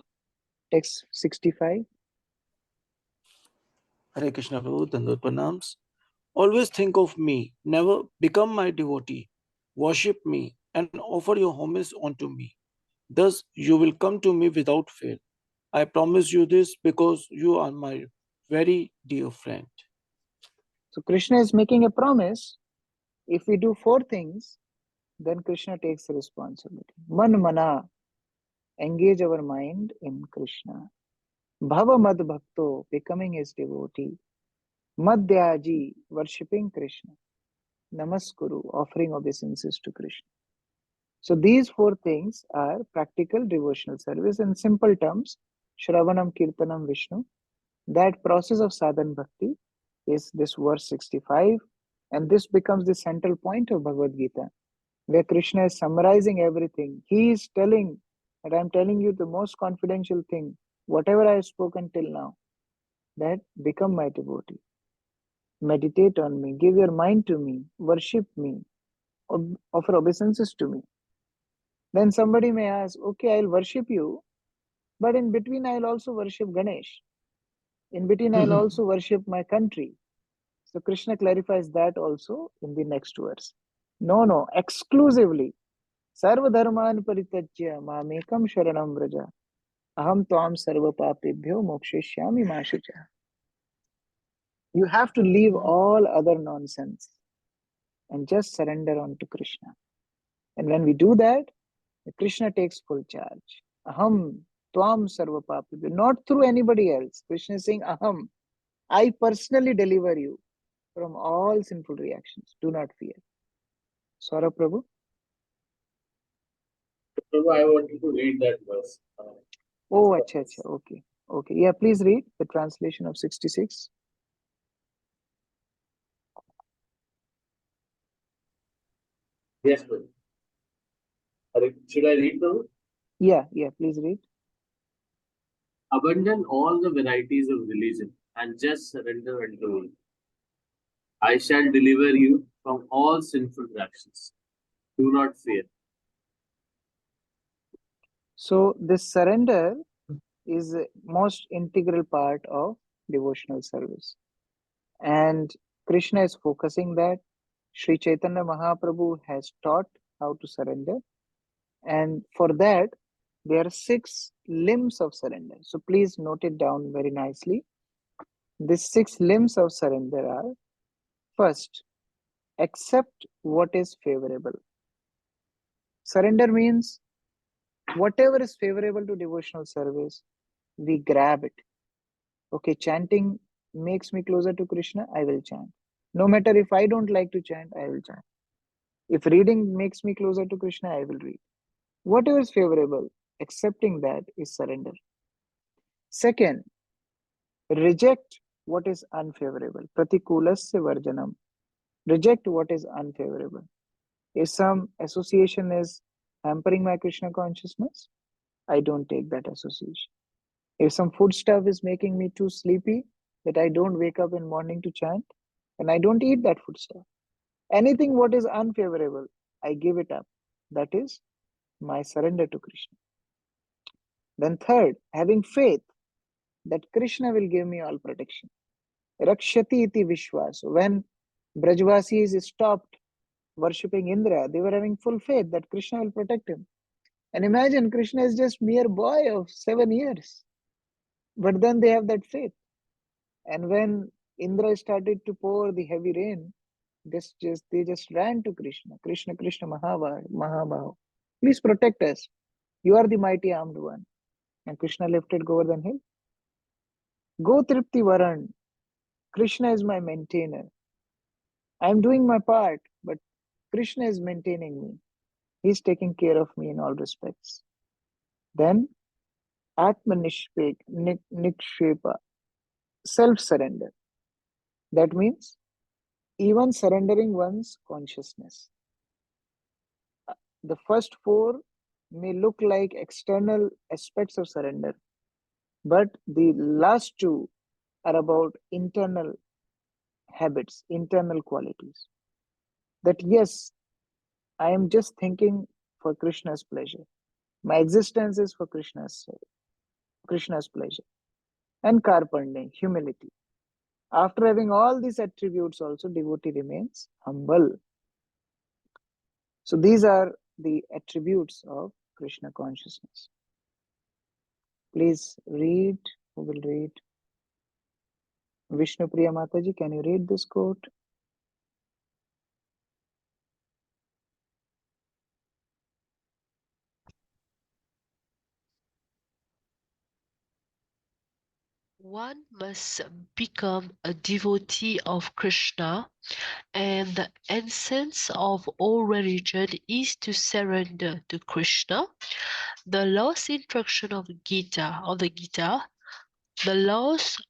text 65. Hare Krishna Prabhu, Dandot Pranams. Always think of me, never become my devotee. Worship me and offer your homage unto me. Thus you will come to me without fail. I promise you this because you are my very dear friend. So Krishna is making a promise. If we do 4 things, then Krishna takes the responsibility. Man mana, engage our mind in Krishna. Bhava mad bhakto, becoming his devotee. Madhyaji, worshipping Krishna. Namaskuru, offering obeisances to Krishna. So these 4 things are practical devotional service. In simple terms, Shravanam Kirtanam Vishnu. That process of sadhan bhakti is this verse 65. And this becomes the central point of Bhagavad Gita, where Krishna is summarizing everything. He is telling that I'm telling you the most confidential thing, whatever I have spoken till now, that become my devotee. Meditate on me, give your mind to me, worship me, offer obeisances to me. Then somebody may ask, okay, I'll worship you, but in between I'll also worship Ganesh. In between I'll also worship my country. So Krishna clarifies that also in the next verse. No, exclusively Sarvadharman parityajya mamekam sharanam vraja. Aham tvam sarva papebhyo mokshishyami ma shucha. You have to leave all other nonsense and just surrender on to Krishna. And when we do that, Krishna takes full charge. Aham tvam sarva papebhyo. Not through anybody else. Krishna is saying, Aham, I personally deliver you from all sinful reactions. Do not fear. Saurabh Prabhu. Prabhu, I wanted to read that verse. Oh, acha, acha. Okay. Okay. Yeah, please read the translation of 66. Yes, Prabhu. Should I read, Prabhu? Yeah, please read. Abandon all the varieties of religion and just surrender unto me. I shall deliver you from all sinful actions. Do not fear. So this surrender is a most integral part of devotional service. And Krishna is focusing that. Sri Chaitanya Mahaprabhu has taught how to surrender. And for that, there are 6 limbs of surrender. So please note it down very nicely. These 6 limbs of surrender are: first, accept what is favorable. Surrender means whatever is favorable to devotional service, we grab it. Okay, chanting makes me closer to Krishna, I will chant. No matter if I don't like to chant, I will chant. If reading makes me closer to Krishna, I will read. Whatever is favorable, accepting that is surrender. Second, reject what is unfavorable. Pratikulasya varjanam. Reject what is unfavorable. If some association is hampering my Krishna consciousness, I don't take that association. If some food stuff is making me too sleepy that I don't wake up in morning to chant, and I don't eat that food stuff. Anything what is unfavorable, I give it up. That is my surrender to Krishna. Then third, having faith that Krishna will give me all protection. Rakshati iti vishwas. When Brajvasis stopped worshipping Indra, they were having full faith that Krishna will protect him. And imagine Krishna is just mere boy of 7 years. But then they have that faith. And when Indra started to pour the heavy rain, they just ran to Krishna. Krishna, Krishna, Mahabaho. Please protect us. You are the mighty armed one. And Krishna lifted Govardhan hill. Go Tripti Varan. Krishna is my maintainer. I am doing my part, but Krishna is maintaining me. He is taking care of me in all respects. Then Atma Nikshepa, self-surrender. That means even surrendering one's consciousness. The first 4 may look like external aspects of surrender, but the last 2 are about internal habits, internal qualities. That yes, I am just thinking for Krishna's pleasure. My existence is for Krishna's pleasure. And karpande, humility. After having all these attributes also, devotee remains humble. So these are the attributes of Krishna consciousness. Please read. Who will read? Vishnu Priya Mataji, can you read this quote? One must become a devotee of Krishna, and the essence of all religion is to surrender to Krishna. The last instruction of the Gita, the last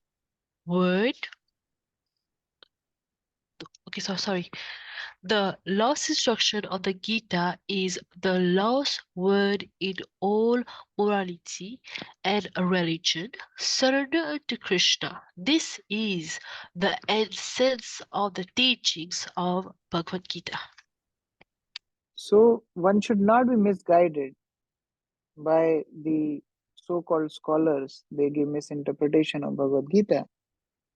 word. Okay, so sorry. The last instruction of the Gita is the last word in all morality and religion. Surrender to Krishna. This is the essence of the teachings of Bhagavad Gita. So one should not be misguided by the so-called scholars. They give misinterpretation of Bhagavad Gita.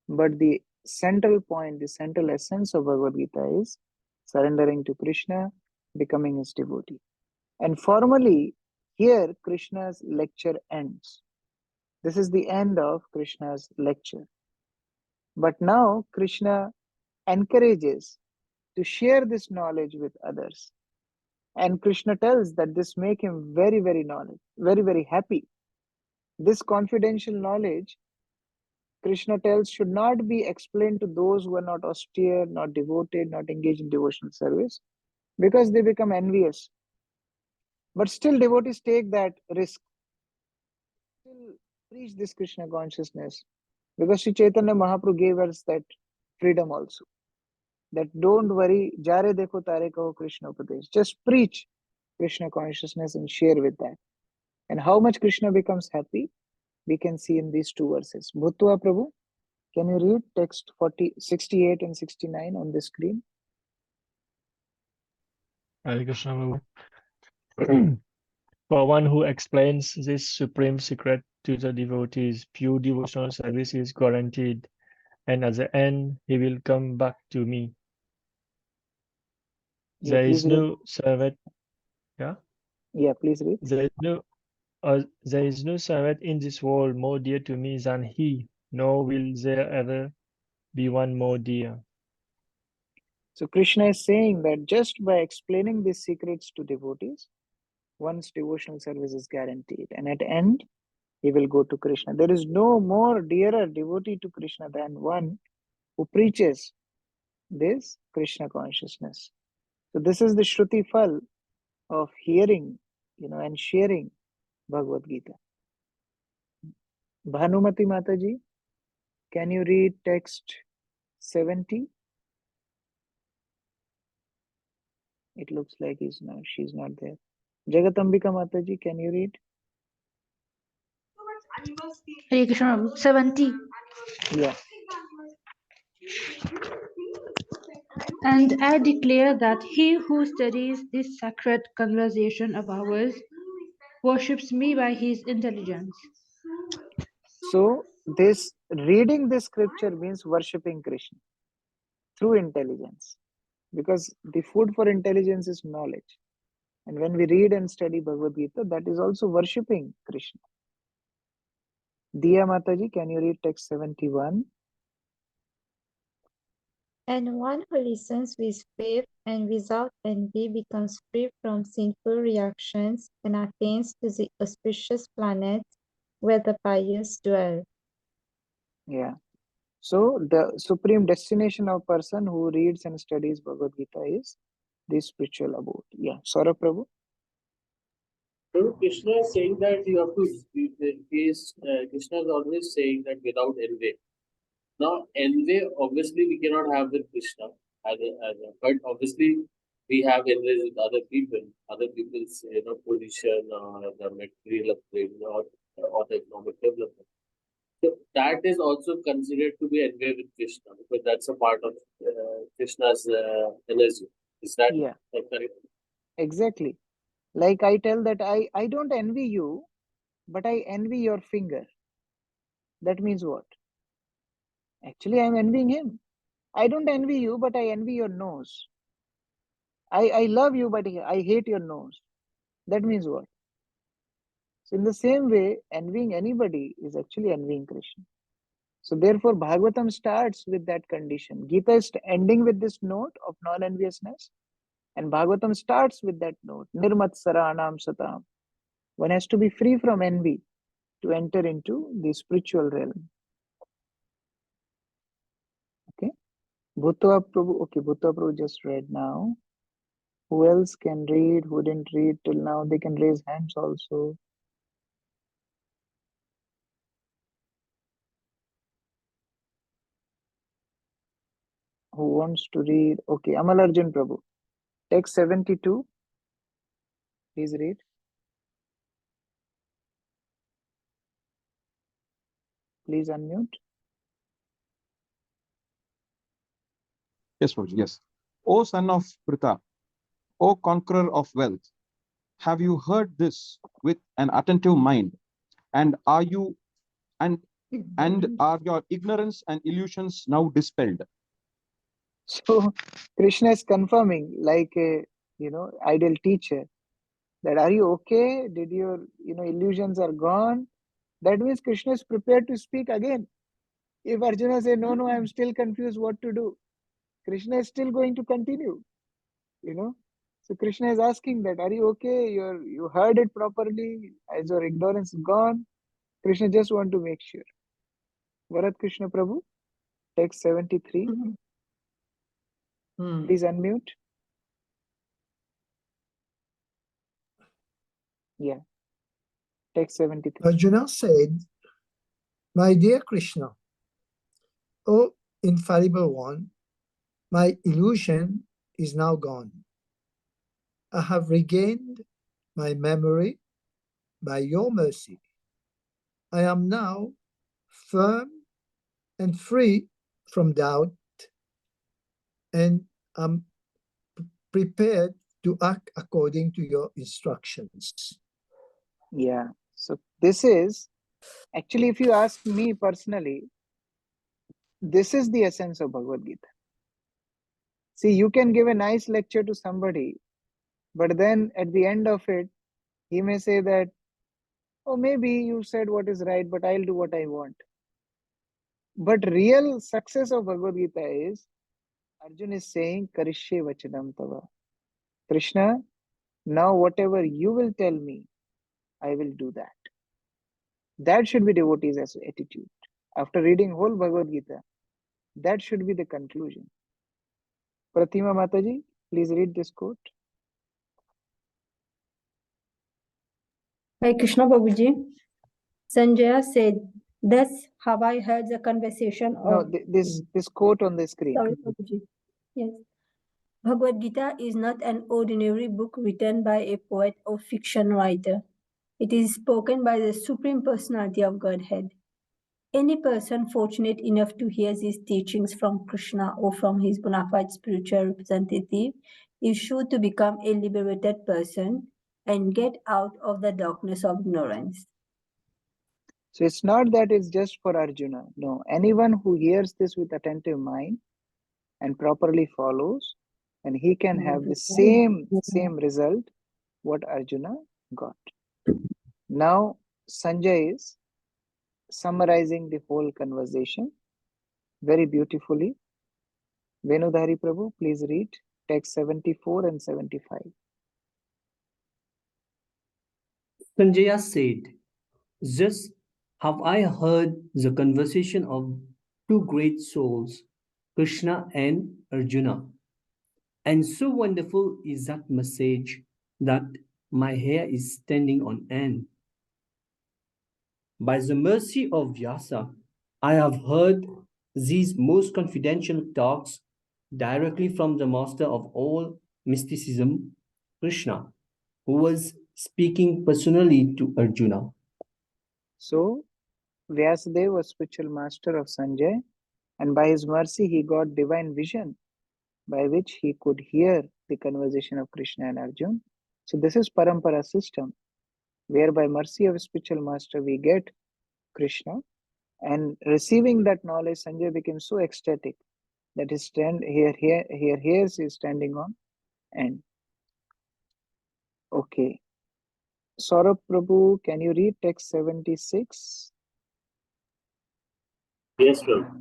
But the central point, the central essence of Bhagavad Gita is surrendering to Krishna, becoming his devotee. And formally, here Krishna's lecture ends. This is the end of Krishna's lecture. But now Krishna encourages to share this knowledge with others. And Krishna tells that this make him very, very happy. This confidential knowledge, Krishna tells, should not be explained to those who are not austere, not devoted, not engaged in devotional service, because they become envious. But still devotees take that risk. Still preach this Krishna consciousness, because Sri Chaitanya Mahaprabhu gave us that freedom also. That don't worry, jare dekho tare kaho Krishna upadesh. Just preach Krishna consciousness and share with that. And how much Krishna becomes happy, we can see in these two verses. Bhutva Prabhu, can you read text 68 and 69 on the screen? Hare Krishna. For one who explains this supreme secret to the devotees, pure devotional service is guaranteed, and at the end, he will come back to me. Yeah, There is please read. no servant. Yeah. Yeah, please read. There is no servant in this world more dear to me than he, nor will there ever be one more dear. So Krishna is saying that just by explaining these secrets to devotees, one's devotional service is guaranteed. And at the end, he will go to Krishna. There is no more dearer devotee to Krishna than one who preaches this Krishna consciousness. So this is the Shruti Phal of hearing, and sharing Bhagavad Gita. Bhanumati Mataji, can you read text 70? It looks like she's not there. Jagatambika Mataji, can you read? Hare Krishna, 70. Yeah. And I declare that he who studies this sacred conversation of ours worships me by his intelligence. So reading this scripture means worshipping Krishna through intelligence, because the food for intelligence is knowledge. And when we read and study Bhagavad Gita, that is also worshipping Krishna. Diya Mataji, can you read text 71? And one who listens with faith and without envy becomes free from sinful reactions and attains to the auspicious planet where the pious dwell. Yeah. So the supreme destination of person who reads and studies Bhagavad Gita is the spiritual abode. Yeah. Saurabh Prabhu. So Krishna is saying that you have to Krishna is always saying that without envy. Now, envy, obviously, we cannot have with Krishna, but obviously, we have envy with other people's position, the material upgrade, or the economic development. So that is also considered to be envy with Krishna, because that's a part of Krishna's energy. Is that correct? Exactly. Like I tell that I don't envy you, but I envy your finger. That means what? Actually, I'm envying him. I don't envy you, but I envy your nose. I love you, but I hate your nose. That means what? So in the same way, envying anybody is actually envying Krishna. So therefore, Bhagavatam starts with that condition. Gita is ending with this note of non-enviousness. And Bhagavatam starts with that note, Nirmatsaranam Satam. One has to be free from envy to enter into the spiritual realm. Okay. Bhutva Prabhu, Bhutva Prabhu just read now. Who else can read? Who didn't read till now? They can raise hands also. Who wants to read? Okay, Amal Arjun Prabhu. Text 72. Please read. Please unmute. Yes, Prabhuji, yes. O son of Pritha, O conqueror of wealth, have you heard this with an attentive mind? And are your ignorance and illusions now dispelled? So Krishna is confirming, like a ideal teacher, that are you okay? Did your illusions are gone? That means Krishna is prepared to speak again. If Arjuna says, no, I'm still confused what to do, Krishna is still going to continue. So Krishna is asking that, are you okay? You heard it properly? Is your ignorance gone? Krishna just want to make sure. Bharat Krishna Prabhu, text 73. Please unmute. Yeah. Text 73. Arjuna said, "My dear Krishna, O infallible one, my illusion is now gone. I have regained my memory by your mercy. I am now firm and free from doubt, and I'm prepared to act according to your instructions." Yeah. So this is, actually, if you ask me personally, this is the essence of Bhagavad Gita. See, you can give a nice lecture to somebody, but then at the end of it, he may say that, oh, maybe you said what is right, but I'll do what I want. But real success of Bhagavad Gita is, Arjuna is saying, Karishye Vachanam Tava. Krishna, now whatever you will tell me, I will do that. That should be devotee's attitude. After reading whole Bhagavad Gita, that should be the conclusion. Pratima Mataji, please read this quote. Hare Krishna Prabhuji. Sanjaya said, "Thus have I heard the conversation of..." No, this quote on the screen. Sorry, Prabhuji. Yes. Bhagavad Gita is not an ordinary book written by a poet or fiction writer. It is spoken by the Supreme Personality of Godhead. Any person fortunate enough to hear these teachings from Krishna or from his bona fide spiritual representative is sure to become a liberated person and get out of the darkness of ignorance. So it's not that it's just for Arjuna. No, anyone who hears this with attentive mind and properly follows, and he can have the same result what Arjuna got. Now Sanjay is summarizing the whole conversation very beautifully. Venudhari Prabhu, please read text 74 and 75. Sanjaya said, "Thus have I heard the conversation of two great souls, Krishna and Arjuna. And so wonderful is that message that my hair is standing on end. By the mercy of Vyasa, I have heard these most confidential talks directly from the master of all mysticism, Krishna, who was speaking personally to Arjuna." So Vyasadeva was spiritual master of Sanjay, and by his mercy he got divine vision by which he could hear the conversation of Krishna and Arjuna. So this is Parampara system, where by mercy of spiritual master we get Krishna, and receiving that knowledge, Sanjay became so ecstatic that his hairs is standing on end. Okay. Saurabh Prabhu, can you read text 76? Yes, sir.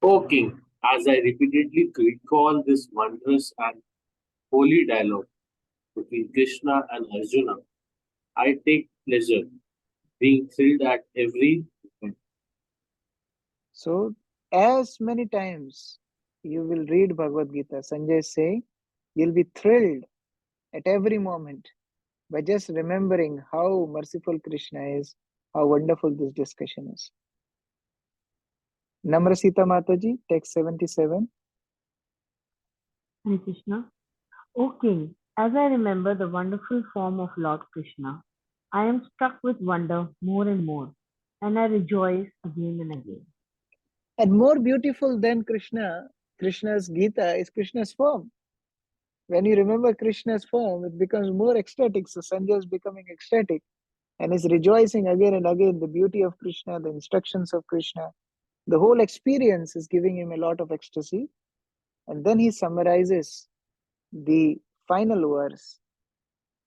O King, as I repeatedly recall this wondrous and holy dialogue between Krishna and Arjuna, I take pleasure being thrilled at every moment. So, as many times you will read Bhagavad Gita, Sanjay is saying, you'll be thrilled at every moment by just remembering how merciful Krishna is, how wonderful this discussion is. Namrasita Mataji, text 77. Hare Krishna. O King, as I remember the wonderful form of Lord Krishna, I am struck with wonder more and more, and I rejoice again and again. And more beautiful than Krishna's Gita is Krishna's form. When you remember Krishna's form, it becomes more ecstatic. So Sanjay is becoming ecstatic and is rejoicing again and again the beauty of Krishna, the instructions of Krishna. The whole experience is giving him a lot of ecstasy. And then he summarizes the final verse.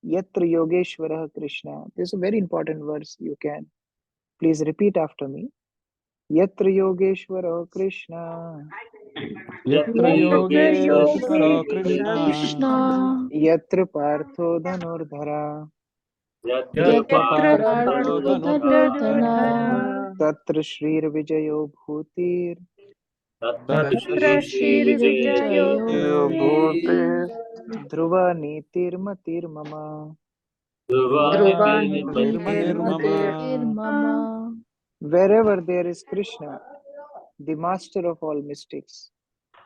Yatra Yogeshwara Krishna. This is a very important verse. You can please repeat after me. Yatra Yogeshwara Krishna. Yatra Yogeshwara Krishna. Yatra Partho Dhanurdhara. Yatra Partho Dhanurdhara. Tatra Shrir Vijayo Bhutir. Tatra Shri Vijayo Bhutir. Dhruva Nitir Matir Mama. Dhruva Nitir Mama. Wherever there is Krishna, the master of all mystics,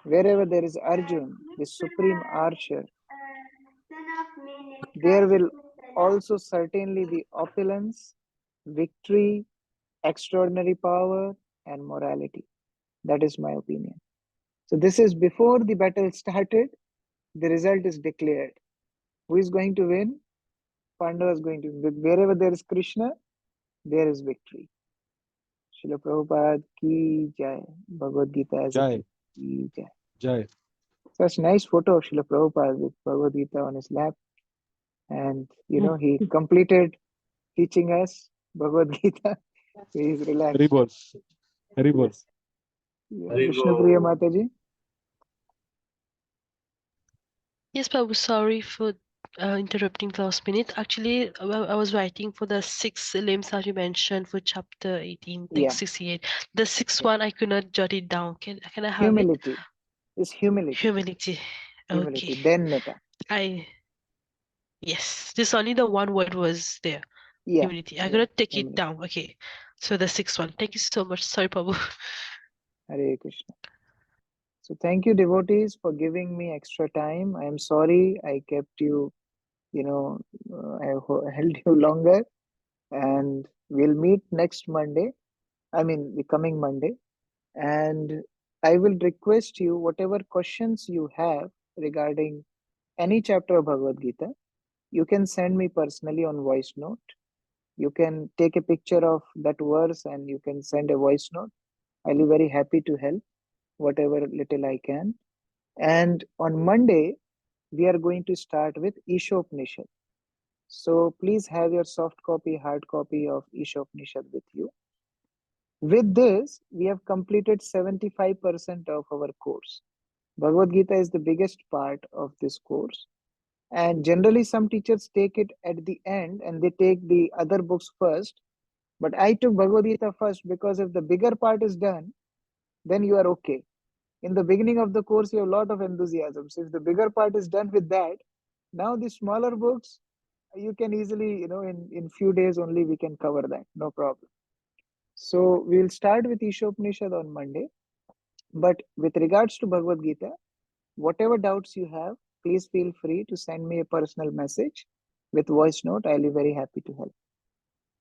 wherever there is Arjun, the supreme archer, there will also certainly be opulence, victory, extraordinary power, and morality. That is my opinion. So this is before the battle started, the result is declared. Who is going to win? Pandava is going to win. Wherever there is Krishna, there is victory. Srila Prabhupada ki jai. Bhagavad Gita as Jai. ki jai. Jai. Such nice photo of Srila Prabhupada with Bhagavad Gita on his lap. And, he completed teaching us Bhagavad Gita. So he's relaxed. Haribol. Haribol. Yes. Yeah. Vishnu Priya Mataji. Yes, Babu, sorry for interrupting the last minute. Actually, I was writing for the 6 limbs that you mentioned for chapter 18, Yeah. text 68. The sixth one, I could not jot it down. Can I have Humility. It's humility. it? Humility. Humility. Okay. Then metta. Yes, just only the one word was there. Yeah. Humility. I Yeah. could not take it Humility. down. Okay. So the sixth one. Thank you so much. Sorry, Babu. Hare Krishna. So thank you, devotees, for giving me extra time. I am sorry I kept you, I held you longer. And we'll meet next Monday. I mean, the coming Monday. And I will request you, whatever questions you have regarding any chapter of Bhagavad Gita, you can send me personally on voice note. You can take a picture of that verse and you can send a voice note. I'll be very happy to help whatever little I can. And on Monday, we are going to start with Ishopanishad. So please have your soft copy, hard copy of Ishopanishad with you. With this, we have completed 75% of our course. Bhagavad Gita is the biggest part of this course. And generally, some teachers take it at the end and they take the other books first. But I took Bhagavad Gita first because if the bigger part is done, then you are okay. In the beginning of the course, you have a lot of enthusiasm. So if the bigger part is done with that, now the smaller books, you can easily, in few days only we can cover that, no problem. So we'll start with Ishopanishad on Monday. But with regards to Bhagavad Gita, whatever doubts you have, please feel free to send me a personal message with voice note. I'll be very happy to help.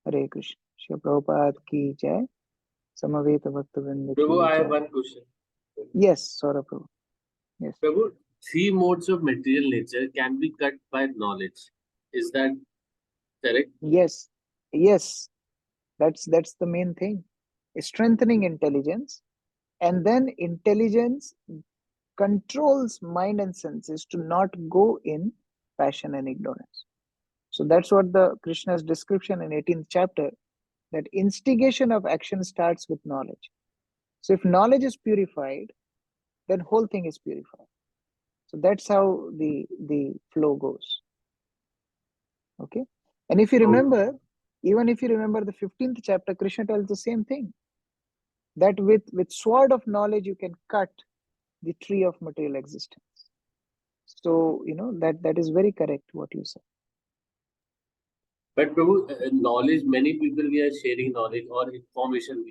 Hare Krishna. Shri Prabhupada ki jai. Samaveta Bhaktivinoda ki Prabhu, I have jai. one question. Yes, Saurabh Prabhu. Yes. Prabhu, 3 modes of material nature can be cut by knowledge. Is that correct? Yes. Yes. That's the main thing. Strengthening intelligence. And then intelligence controls mind and senses to not go in passion and ignorance. So that's what the Krishna's description in 18th chapter, that instigation of action starts with knowledge. So if knowledge is purified, then whole thing is purified. So that's how the flow goes. Okay. And if you remember, even if you remember the 15th chapter, Krishna tells the same thing, that with sword of knowledge you can cut the tree of material existence. So that is very correct what you said. But Prabhu, knowledge, many people we are sharing knowledge or information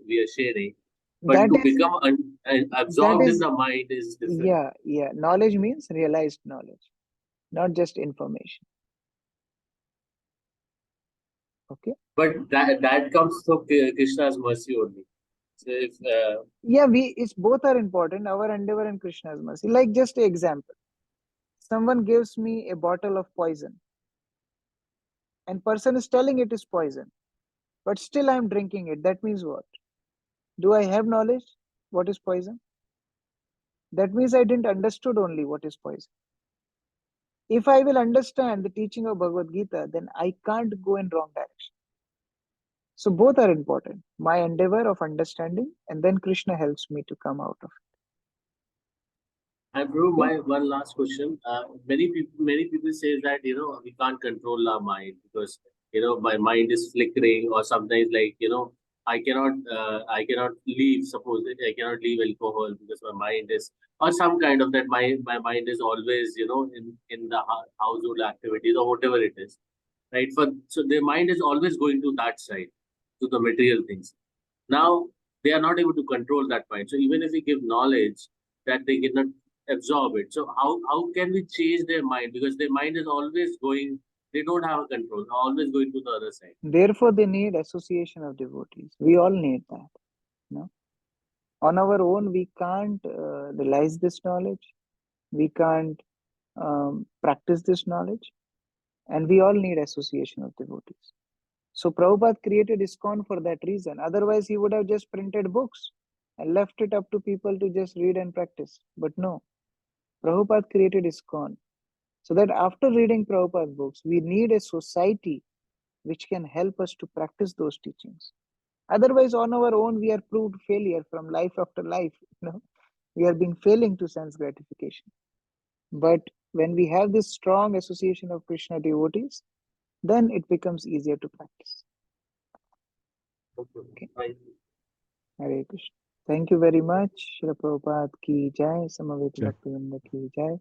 we are sharing. But That to is- become absorbed that is- in the mind is different. Yeah. Knowledge means realized knowledge, not just information. Okay. But that comes through Krishna's mercy only. So if Yeah, it's both are important, our endeavor and Krishna's mercy. Like just an example. Someone gives me a bottle of poison and person is telling it is poison, but still I'm drinking it. That means what? Do I have knowledge what is poison? That means I didn't understood only what is poison. If I will understand the teaching of Bhagavad Gita, then I can't go in wrong direction. So both are important. My endeavor of understanding, and then Krishna helps me to come out of it. And Prabhu, my one last question. Many people say that we can't control our mind because my mind is flickering, or sometimes like I cannot leave. Suppose I cannot leave alcohol because my mind is, or some kind of that. My mind is always in the household activities or whatever it is, right? So their mind is always going to that side, to the material things. Now they are not able to control that mind. So even if we give knowledge, that they cannot absorb it. So how can we change their mind? Because their mind is always going, they don't have a control, always going to the other side. Therefore, they need association of devotees. We all need that. No? On our own, we can't realize this knowledge. We can't practice this knowledge. And we all need association of devotees. So Prabhupada created ISKCON for that reason. Otherwise, he would have just printed books and left it up to people to just read and practice. But no, Prabhupada created ISKCON so that after reading Prabhupada books, we need a society which can help us to practice those teachings. Otherwise, on our own, we are proved failure from life after life. We are being failing to sense gratification. But when we have this strong association of Krishna devotees, then it becomes easier to practice. Okay. Hare Krishna. Thank you very much. Srila Prabhupada ki jai, Samaveta Bhaktivinoda ki jai,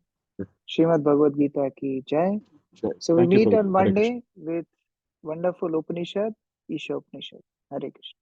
Srimad Bhagavad Gita ki jai. So we meet on Monday with wonderful Upanishad, Isha Upanishad. Hare Krishna.